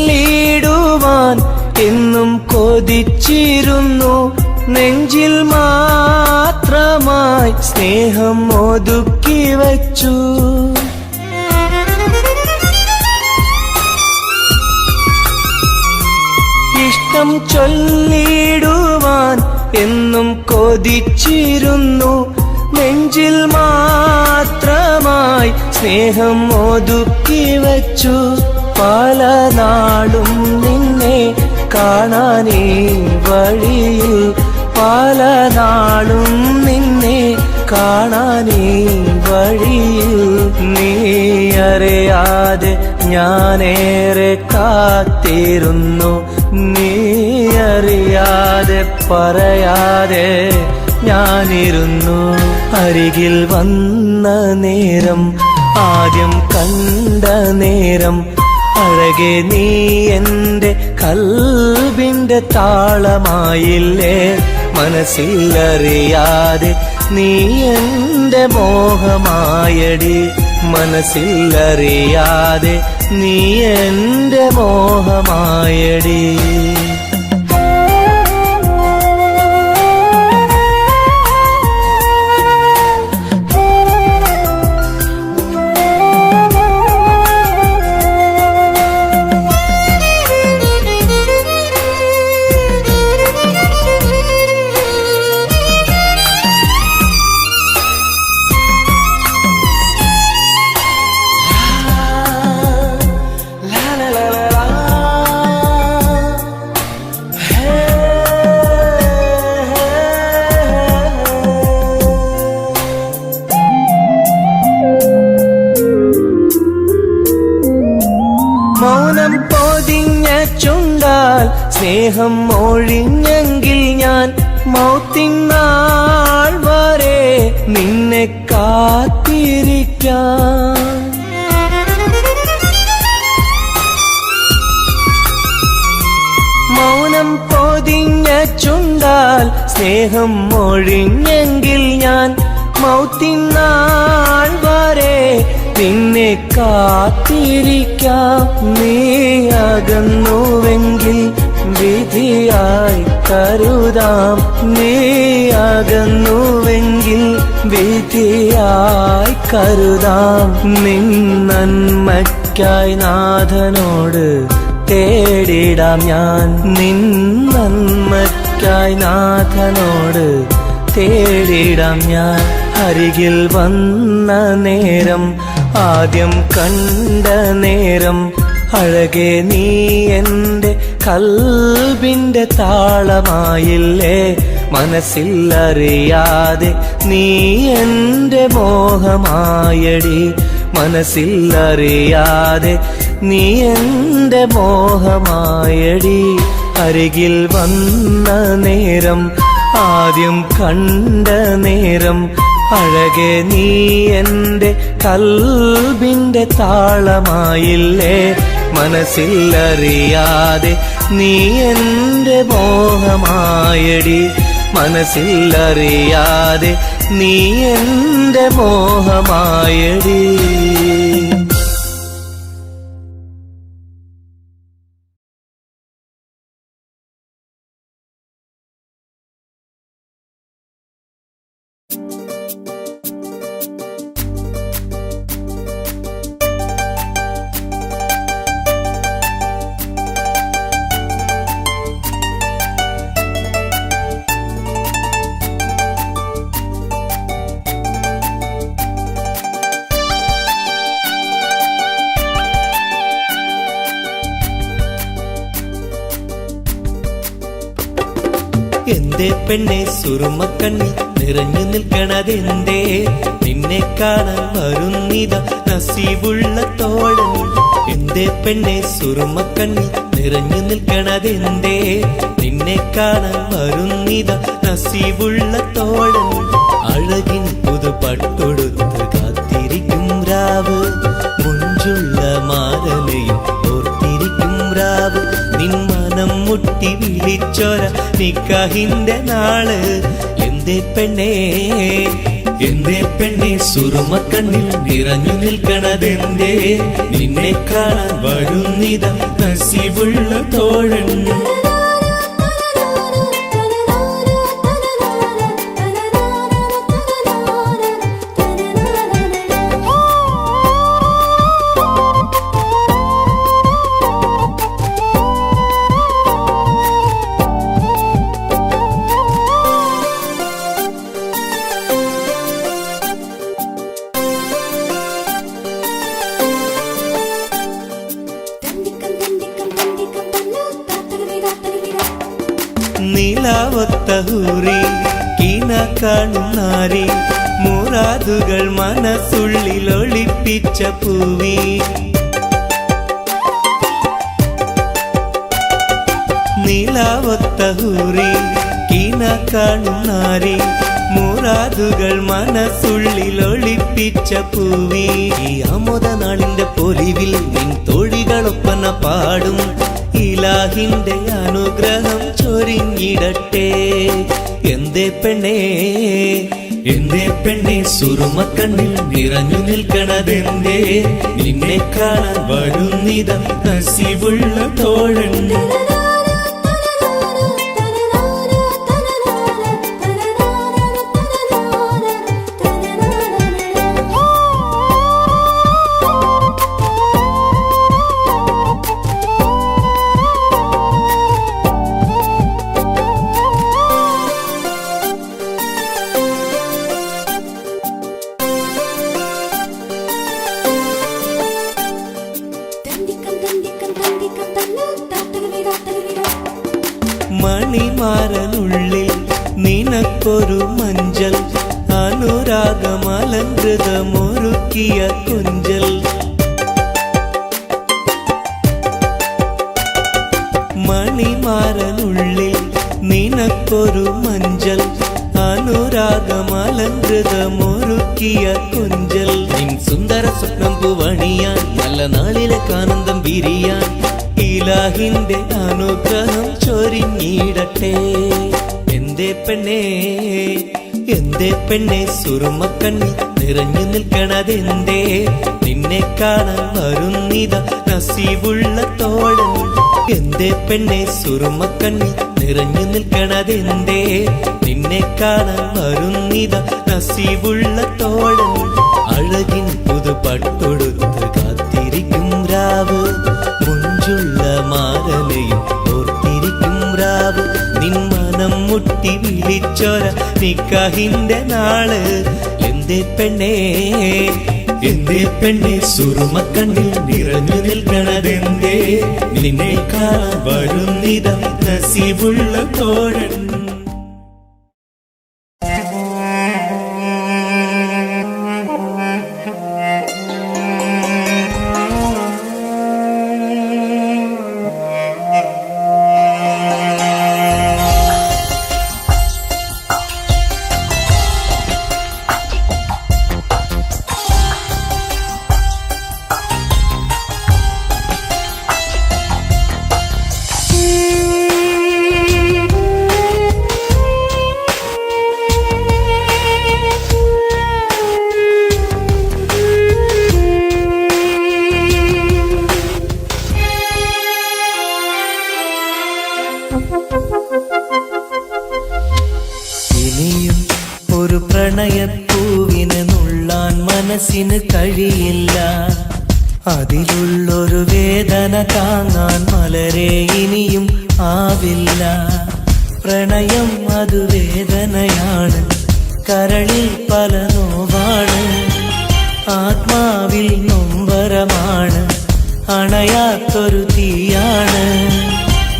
ചൊല്ലിടുവാൻ എന്നും കൊതിച്ചിരുന്നു നെഞ്ചിൽ മാത്രമായി സ്നേഹം ഒതുക്കി വച്ചു ഇഷ്ടം ചൊല്ലിടുവാൻ എന്നും കൊതിച്ചിരുന്നു നെഞ്ചിൽ മാത്രമായി സ്നേഹം ഒതുക്കി വച്ചു പല നാളും നിന്നെ കാണാനേ വഴിയിൽ പല നാളും നിന്നെ കാണാനേ വഴിയിൽ നീ അറിയാതെ ഞാനേറെ കാത്തിരുന്നു നീ അറിയാതെ പറയാതെ ഞാനിരുന്നു അരികിൽ വന്ന നേരം ആദ്യം കണ്ട നേരം അഴകെ നീ എൻ്റെ കൽബിൻ്റെ താളമായില്ലേ മനസ്സിലറിയാതെ നീ എൻ്റെ മോഹമായടി മനസ്സിലറിയാതെ നീ എൻ്റെ മോഹമായടി മൗനം പൊതിഞ്ഞ ചുണ്ടാൽ സ്നേഹം ഒഴിഞ്ഞെങ്കിൽ ഞാൻ മൗത്തിനാൾ വരെ നിന്നെ കാത്തിരിക്കാം മൗനം പൊതിഞ്ഞ ചുണ്ടാൽ സ്നേഹം ഒഴിഞ്ഞെങ്കിൽ ഞാൻ മൗത്തിനാൾ വരെ നിന്നെ കാത്തിരിക്കാം നീ അകന്നുവെങ്കിൽ വിധിയായി കരുതാം നീ അകന്നുവെങ്കിൽ വിധിയായി കരുതാം നിൻ നന്മയ്ക്കായി നാഥനോട് തേടിടാം ഞാൻ നിൻ നന്മയ്ക്കായി നാഥനോട് തേടിടാം ഞാൻ അരികിൽ വന്ന നേരം ആദ്യം കണ്ട നേരം അഴകെ നീ എൻ്റെ കൽബിൻ്റെ താളമായില്ലേ മനസ്സിലറിയാതെ നീ എൻ്റെ മോഹമായടി മനസ്സിലറിയാതെ നീ എൻ്റെ മോഹമായടി അരികിൽ വന്ന നേരം ആദ്യം കണ്ട നേരം അഴകെ നീ എൻ്റെ കൽബിൻ്റെ താളമായില്ലേ മനസ്സിലറിയാതെ നീ എൻ്റെ മോഹമായടി മനസ്സിലറിയാതെ നീ എൻ്റെ മോഹമായടി എന്തേ പെണ്ണെ സുറുമക്കണ്ണിൽ നിറഞ്ഞു നിൽക്കണതെന്തേ? നിന്നെ കാണാൻ വരുന്നിത നസീബുള്ള തോഴൻ. എന്തേ പെണ്ണെ സുറുമക്കണ്ണിൽ നിറഞ്ഞു നിൽക്കണതെന്തേ? നിന്നെ കാണാൻ വരുന്നിത നസീബുള്ള തോഴൻ. അഴകിൻ പുതുപട്ടൊടുത്ത് കാത്തിരിക്കും രാവ്, മുഞ്ചുള്ള മാരലയും ഓർത്തിരിക്കും രാവ്. നിൻ മനം മുട്ടി വിളിച്ചോര നിക്കാഹിന്റെ നാള്. എന്തേ പെണ്ണേ, എന്തേ പെണ്ണെ സുറുമക്കണ്ണിൽ നിറഞ്ഞു നിൽക്കണതെന്തേ? നിന്നെ കാണാൻ വരുന്നിത നസീബുള്ള തോഴൻ. നിലാവത്ത ഹൂറി കീന കാണും നാരി, മുറാദുകൾ മനസ്സുള്ളിൽ ഒളിപ്പിച്ച പൂവി. നിലാവത്ത ഹൂറി കീന കാണും നാരി, മുറാദുകൾ മനസ്സുള്ളിൽ ഒളിപ്പിച്ച പൂവി. ഈ ആമോദ നാളിന്റെ പൊലിവിൽ നിൻ തോഴികളൊപ്പന പാടും, ഇലാഹിന്റെ അനുഗ്രഹം ചൊരിഞ്ഞിടട്ടെ. എന്തേ പെണ്ണേ, എന്തേ പെണ്ണെ സുറുമക്കണ്ണിൽ നിറഞ്ഞു നിൽക്കണതെന്തേ? നിന്നെ കാണാൻ വരുന്നിത നസീബുള്ള തോഴൻ. മണിമാരനുള്ളിൽ നിനക്കൊരു മഞ്ചൽ, അനുരാഗമലങ്കൃതമൊരുക്കിയ കൊഞ്ചൽ. മണിമാരനുള്ളിൽ നിനക്കൊരു മഞ്ചൽ, അനുരാഗമലങ്കൃതമൊരുക്കിയ കൊഞ്ചൽ. നിൻ സുന്ദര സ്വപ്നം പൂവണിയാൻ, നല്ല നാളിലെ ആനന്ദം വിരിയാൻ, ഇലാഹിന്റെ അനുഗ്രഹം ചൊരിഞ്ഞിടട്ടെ. എന്തേ പെണ്ണേ, എന്തേ പെണ്ണെ സുറുമക്കണ്ണിൽ നിറഞ്ഞു നിൽക്കണതെന്തേ? നിന്നെ കാണാൻ വരുന്നിത നസീബുള്ള തോഴൻ. എന്തേ പെണ്ണെ സുറുമക്കണ്ണിൽ നിറഞ്ഞു നിൽക്കണതെന്തേ? നിന്നെ കാണാൻ വരുന്നിത നസീബുള്ള തോഴൻ. അഴകിൻ പുതുപട്ടൊടുത്ത് കാത്തിരിക്കും രാവ്, മുഞ്ചുള്ള മാരലയും ഓർത്തിരിക്കും രാവ്. നിൻ മനം മുട്ടി വിളിച്ചോര നിക്കാഹിന്റെ നാള്. എന്തേ പെണ്ണേ, എന്തേ പെണ്ണെ സുറുമക്കണ്ണിൽ നിറഞ്ഞു നിൽക്കണതെന്തേ? നിന്നെ കാണാൻ വരുന്നിത നസീബുള്ള തോഴൻ. ഇനിയും ഒരു പ്രണയപ്പൂവിനെ നുള്ളാൻ മനസ്സിന് കഴിയില്ല. അതിലുള്ളൊരു വേദന താങ്ങാൻ മലരെ ഇനിയും ആവില്ല. പ്രണയം അത് വേദനയാണ്, കരളിൽ പല നോവാണ്, ആത്മാവിൽ നൊമ്പരമാണ്, അണയാത്തൊരു തീയാണ്.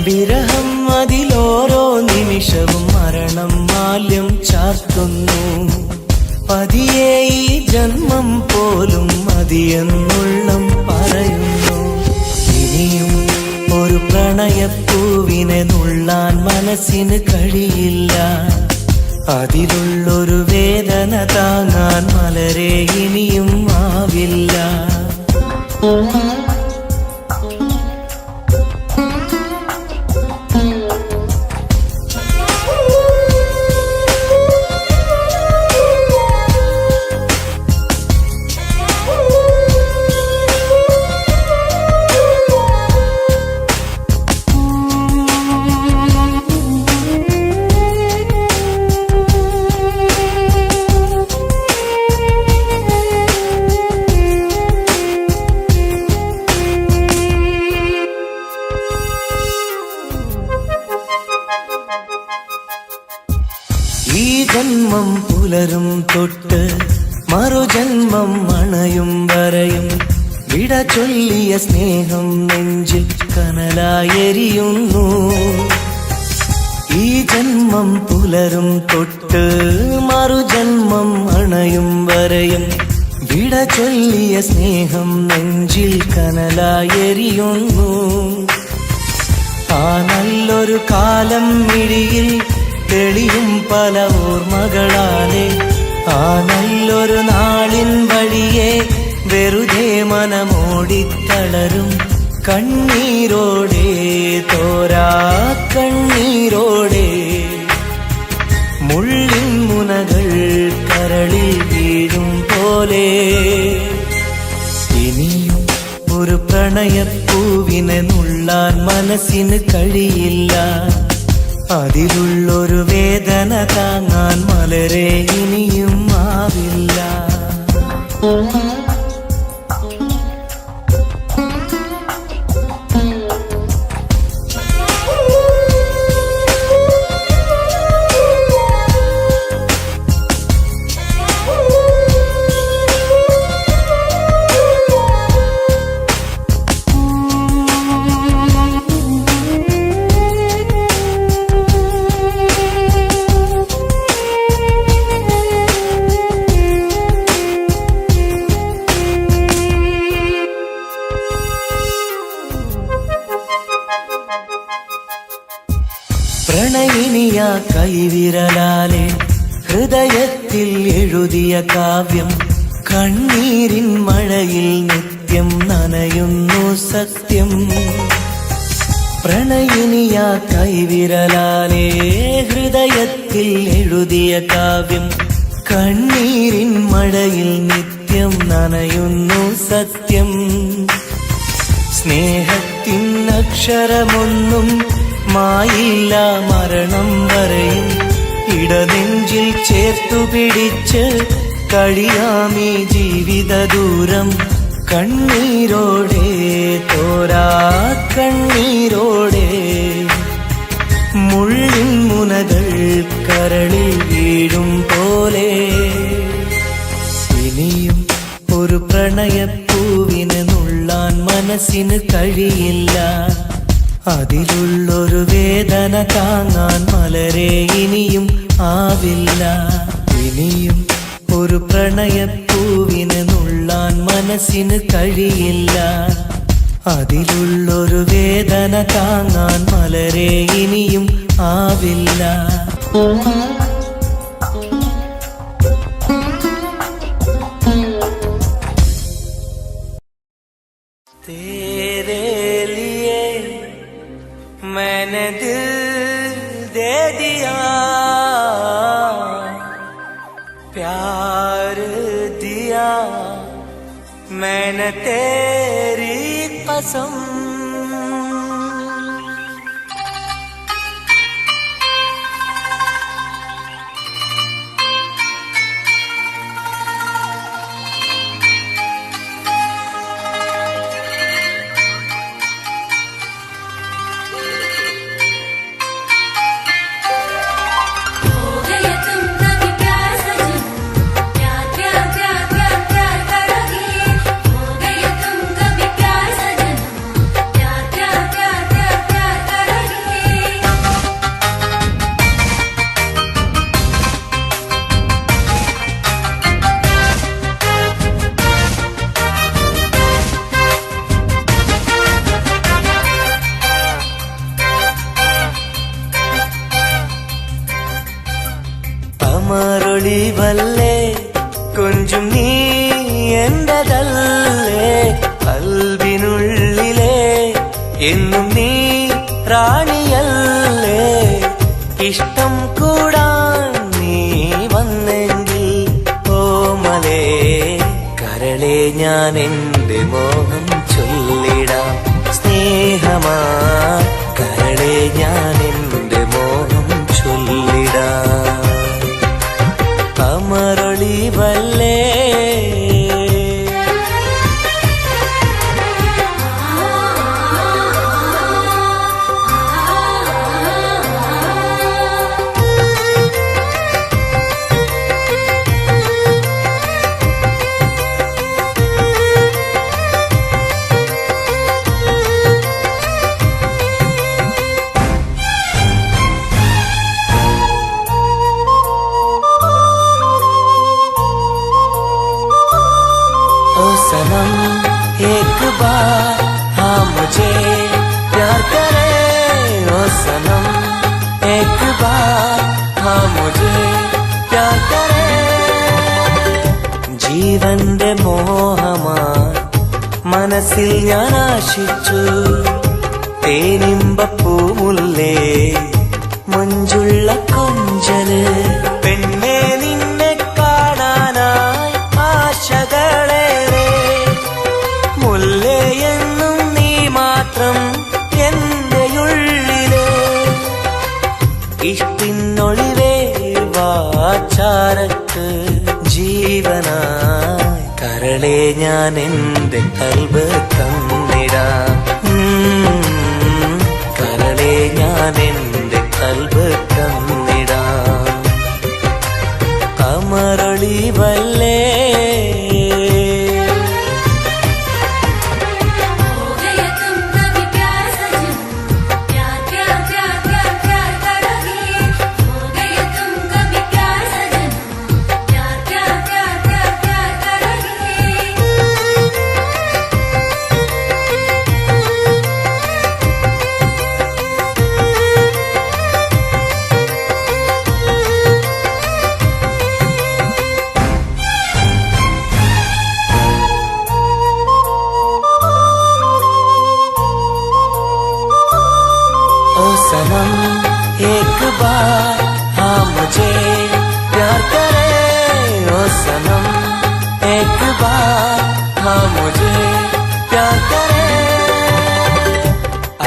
വിരഹം അതിലോരോ നിമിഷവും മരണം ചാർത്തുന്നു. പതിയെ ഈ ജന്മം പോലും മതിയെന്നുള്ളം പറയുന്നു. ഇനിയും ഒരു പ്രണയപ്പൂവിനെ നുള്ളാൻ മനസ്സിന് കഴിയില്ല. അതിലുള്ളൊരു വേദന താങ്ങാൻ മലരെ ഇനിയും ആവില്ല. ഈ ജന്മം പുലരും തൊട്ട് മറുജന്മം അണയും വരെയും വിട ചൊല്ലിയ സ്നേഹം നെഞ്ചിൽ കനലായെരിയുന്നു. ഈ ജന്മം പുലരും തൊട്ട് മറുജന്മം അണയും വരെയും വിട ചൊല്ലിയ സ്നേഹം നെഞ്ചിൽ കനലായെരിയുന്നു. ആ നല്ലൊരു കാലം മിഴിയിൽ തെളിയും പല ഓർമ്മകളാലെ, ആ നല്ലൊരു നാളിൻ വഴിയെ വെറുതെ മനമോടിത്തളരും കണ്ണീരോടെ, തോരാ കണ്ണീരോടെ. മുള്ളിൻ മുനകൾ കരളിൽ വീഴും പോലെ ഇനിയും ഒരു പ്രണയപ്പൂവിനെ നുള്ളാൻ മനസ്സിന് കഴിയില്ല. അതിലുള്ളൊരു വേദന താങ്ങാൻ മലരെ ഇനിയും ആവില്ല. പ്രണയിനിയ കൈവിരലാലെ ഹൃദയത്തിൽ എഴുതിയ കാവ്യം കണ്ണീരിൻ മഴയിൽ നിത്യം നനയുന്നു സത്യം. പ്രണയിനിയ കൈവിരലാലെ ഹൃദയത്തിൽ എഴുതിയ കാവ്യം കണ്ണീരിൻ മഴയിൽ നിത്യം നനയുന്നു സത്യം. സ്നേഹത്തിൻ അക്ഷരമൊന്നും മായില്ല മരണം വരെയും, ഇടനെഞ്ചിൽ ചേർത്തുപിടിച്ച് കഴിയാമീ ജീവിത ദൂരം കണ്ണീരോടെ, തോരാ കണ്ണീരോടെ. മുള്ളിൻ മുനകൾ കരളിൽ വീഴും പോലെ ഇനിയും ഒരു പ്രണയപ്പൂവിനെ നുള്ളാൻ മനസ്സിന് കഴിയില്ല. അതിലുള്ളൊരു വേദന താങ്ങാൻ മലരെ ഇനിയും ആവില്ല. ഇനിയും ഒരു പ്രണയപ്പൂവിനെ നുള്ളാൻ മനസ്സിന് കഴിയില്ല. അതിലുള്ളൊരു വേദന താങ്ങാൻ മലരെ ഇനിയും ആവില്ല. मैंने दिल दे दिया, प्यार दिया मैंने तेरी कसम. എന്നും നീ റാണിയല്ലേ, ഇഷ്ടം കൂടാൻ നീ വന്നെങ്കിൽ ഓമലേ കരളെ ഞാൻ എന്റെ മോഹം ചൊല്ലിടാം. സ്നേഹമാ കരളെ ഞാൻ എന്റെ മോഹം ചൊല്ലിടാം. അമരൊളിവല്ലേ सनम एक बार हाँ मुझे प्यार करे, ओ सनम एक बार हाँ मुझे प्यार करे. ജീവന്റെ മോഹമായി മനസ്സിൽ ഞാൻ ആശിച്ചു, തേനിമ്പപ്പൂമുല്ലേ മഞ്ചുള്ള കൊഞ്ചല്. പെണ്ണെ നിന്നെ കാണാനായി ആശകളേറെ, മുല്ലയെന്നും നീ മാത്രം എന്റെ ഉള്ളിലെ. ഇഷ്ടിനൊളിവേ വാചാരക്ക് ജീവനായി കരളെ ഞാൻ എന്റെ കൽബ് തന്നിടാം. കരളെ ഞാൻ എന്റെ കൽബ് തന്നിടാം. അമരൊളിവല്ലേ सनम एक बार हाँ मुझे प्यार करे, ओ सनम एक बार हाँ मुझे प्यार करे.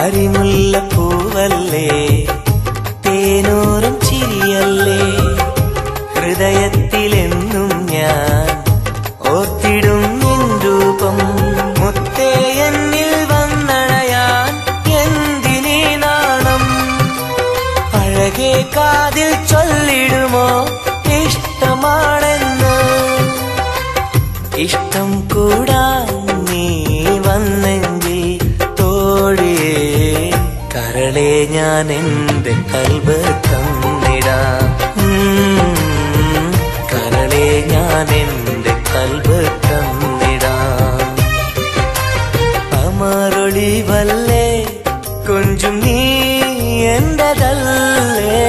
അരിമുല്ലപ്പൂവല്ലേ തേനൂറും ചിരിയല്ലേ, ഹൃദയത്തിലെന്നും ഞാൻ ഓർത്തിടും നിൻ രൂപം. മുത്തേ എന്നിൽ വന്നണയാൻ എന്തിനീ നാണം, അഴകെ കാതിൽ ചൊല്ലിടുമോ ഇഷ്ടമാണെന്ന്. ഇഷ്ടം കൂടാൻ നീ വന്നെങ്കിൽ തോഴിയേ കരളെ ഞാൻ എന്റെ കൽബ് തന്നിടാം. കരളെ ഞാൻ എന്റെ കൽബ് തന്നിടാം. അമരൊളിവല്ലേ കൊഞ്ചും നീ എന്റതല്ലേ,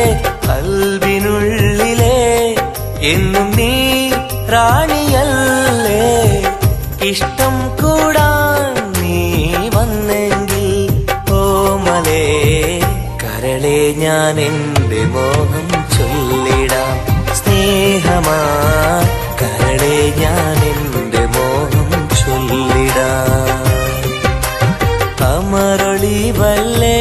കൽബിനുള്ളിലെ എന്നും നീ റാണിയല്ലേ. ഇഷ്ടം കൂടാൻ നീ വന്നെങ്കിൽ ഓമലേ കരളെ ഞാൻ എന്റെ മോഹം ചൊല്ലിടാം. സ്നേഹമാ കരളെ ഞാൻ എന്റെ മോഹം ചൊല്ലിടാം. അമരൊളിവല്ലേ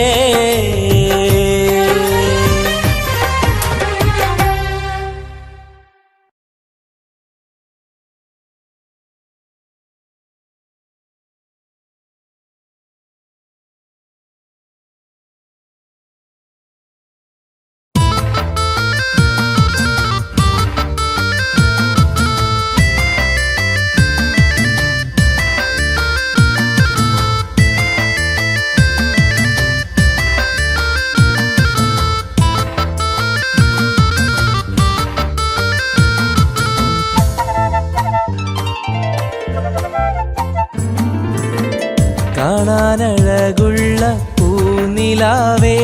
കാണാനഴകുള്ള പൂനിലാവേ,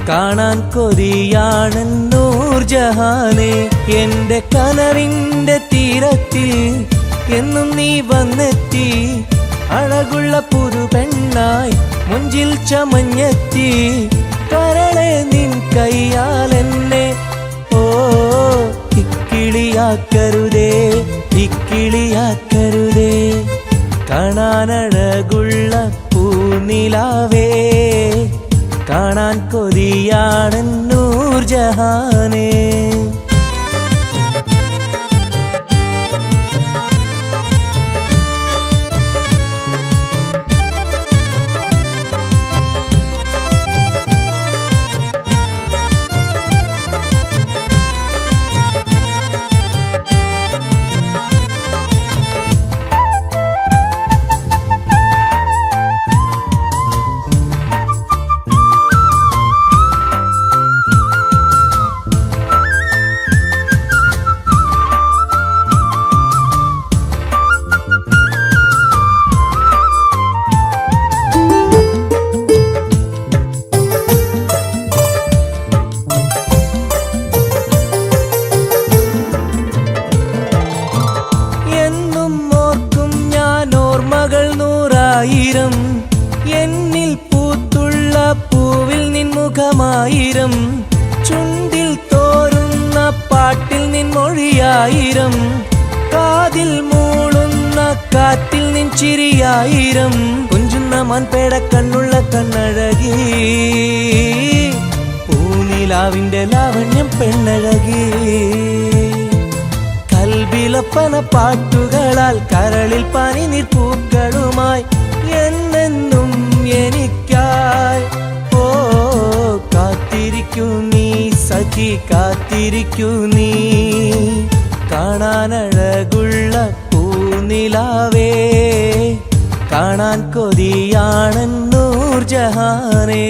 കാണാൻ കൊതിയാണ് നൂർജഹാനെ. എന്റെ കനവിന്റെ തീരത്തിൽ എന്നും നീ വന്നെത്തി, അഴകുള്ള പുതു പെണ്ണായി മുഞ്ചിൽ ചമഞ്ഞെത്തി കരളെ നിൻ കയ്യാലെന്നെ ഓ ഇക്കിളിയാക്കരുതേ ഇക്കിളിയാക്കരുതേ കാണാനഴകുള്ള പൂനിലാവേ കാണാൻ കൊതിയാണ് നൂർജഹാനേ എന്നിൽ പൂത്തുള്ള പൂവിൽ നിൻ മുഖമായിരം ചുണ്ടിൽ തോരുന്ന പാട്ടിൽ നിൻ മൊഴിയായിരം കാതിൽ മൂളുന്ന കാറ്റിൽ നിൻ ചിരിയായിരം കുഞ്ചുന്ന മൺപേട കണ്ണുള്ള കണ്ണഴകി പൂനിലാവിന്റെ ലാവണ്യം പെണ്ണഴകി കൽബിലൊപ്പന പാട്ടുകളാൽ കരളിൽ പനി നീർപ്പൂക്കളുമായി എന്നെന്നും എനിക്കായി ഓ കാത്തിരിക്കൂ നീ സഖി കാത്തിരിക്കൂ നീ കാണാനഴകുള്ള പൂനിലാവേ കാണാൻ കൊതിയാണ് നൂർജഹാനേ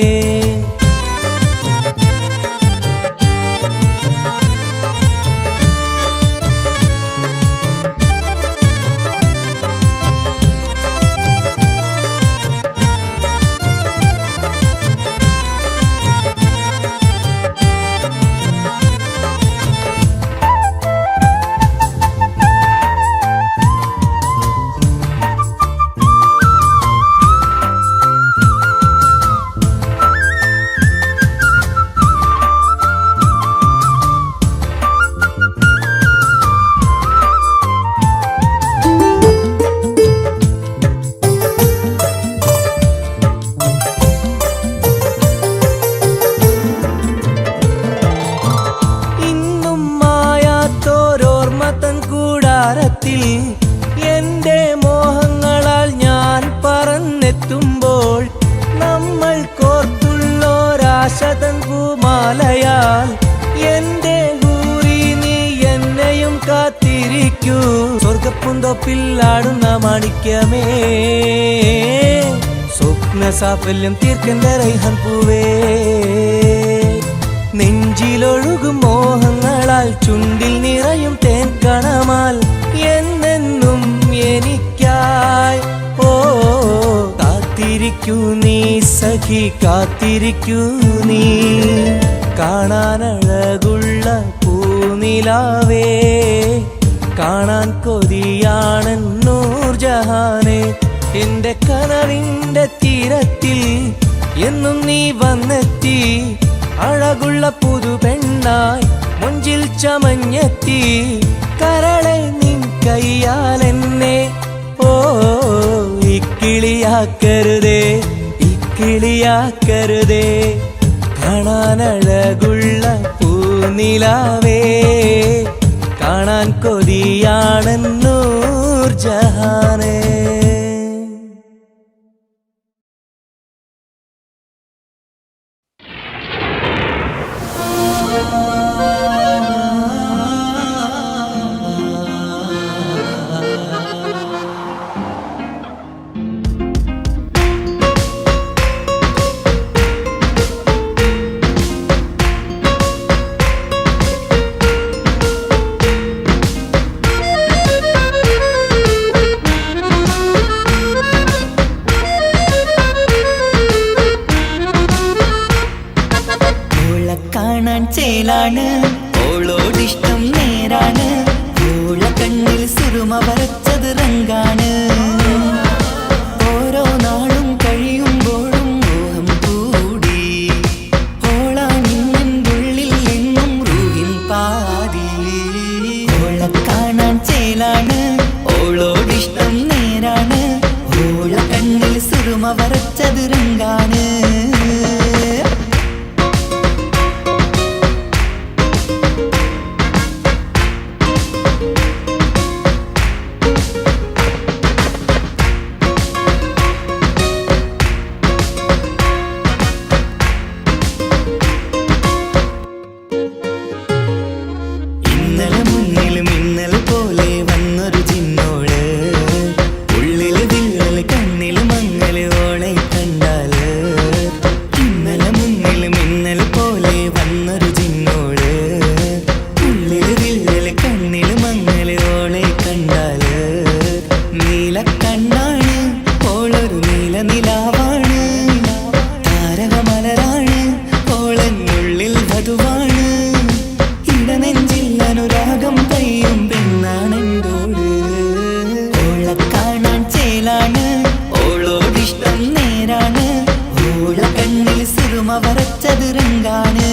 എന്റെ മോഹങ്ങളാൽ ഞാൻ പറന്നെത്തുമ്പോൾ നമ്മൾ കോർത്തുള്ളോരാശതൻ പൂമാലയാൽ എന്റെ ഹൂറി നീ എന്നെയും കാത്തിരിക്കൂ സ്വർഗപ്പുന്തോപ്പില്ലാടുന്ന മാണിക്യമേ സ്വപ്ന സാഫല്യം തീർക്കന്റെ റൈഹൻ പൂവേ നെഞ്ചിലൊഴുകും മോഹങ്ങളാൽ ചുണ്ടിൽ നിറയും തേൻ കണമാൽ എന്നെന്നും എനിക്കായി ഓ കാത്തിരിക്കൂ നീ സഖി കാത്തിരിക്കൂ നീ കാണാനഴകുള്ള പൂനിലാവേ കാണാൻ കൊതിയാണ് നൂർജഹാനേ എന്റെ കനവിന്റെ തീരത്തിൽ എന്നും നീ വന്നെത്തി അഴകുള്ള പുതു പെണ്ണായി മുഞ്ചിൽ ചമഞ്ഞെത്തി കരളെ നിൻ കയ്യാലെന്നെ ഓ ഇക്കിളിയാക്കരുതേ ഇക്കിളിയാക്കരുതേ കാണാനഴകുള്ള പൂനിലാവേ കാണാൻ കൊതിയാണ് നൂർജഹാനേ
ചേലാണ് ഓളോടിഷ്ടം നേരാണ് ഓള കണ്ണിൽ സുറുമ വരച്ചത് റങ്കാണ് ഓരോ നാളും കഴിയുമ്പോഴും വരച്ചത് രംഗാണ് ഇന്നലെ മുന്നിലും ഇന്നലെ പോലെ വന്നൊരു ചിന്നോള് ഉള്ളില് വിള്ളല് കണ്ണില് മങ്ങല് ഓളെ കണ്ടാല് ഇന്നലെ മുന്നിലും ഇന്നലെ പോലെ വന്നൊരു ചിന്നോള് ഉള്ളില് വിള്ളല് കണ്ണില് മങ്ങല് ഓളെ കണ്ടാല് നീല കണ്ണാണ് ഓളൊരു നീല നിലാവാണ് താരകമലരാണ് ഓളെന്നുള്ളിൽ വധുവാണ് ഇടനെഞ്ചിൽ അനുരാഗം കയ്യും പെണ്ണാണെന്തോട് ഓളെ കാണാൻ ചേലാണ് ഓളോടിഷ്ടം നേരാണ് ഓള കണ്ണിൽ സുറുമ വരച്ചത് രംഗാണ്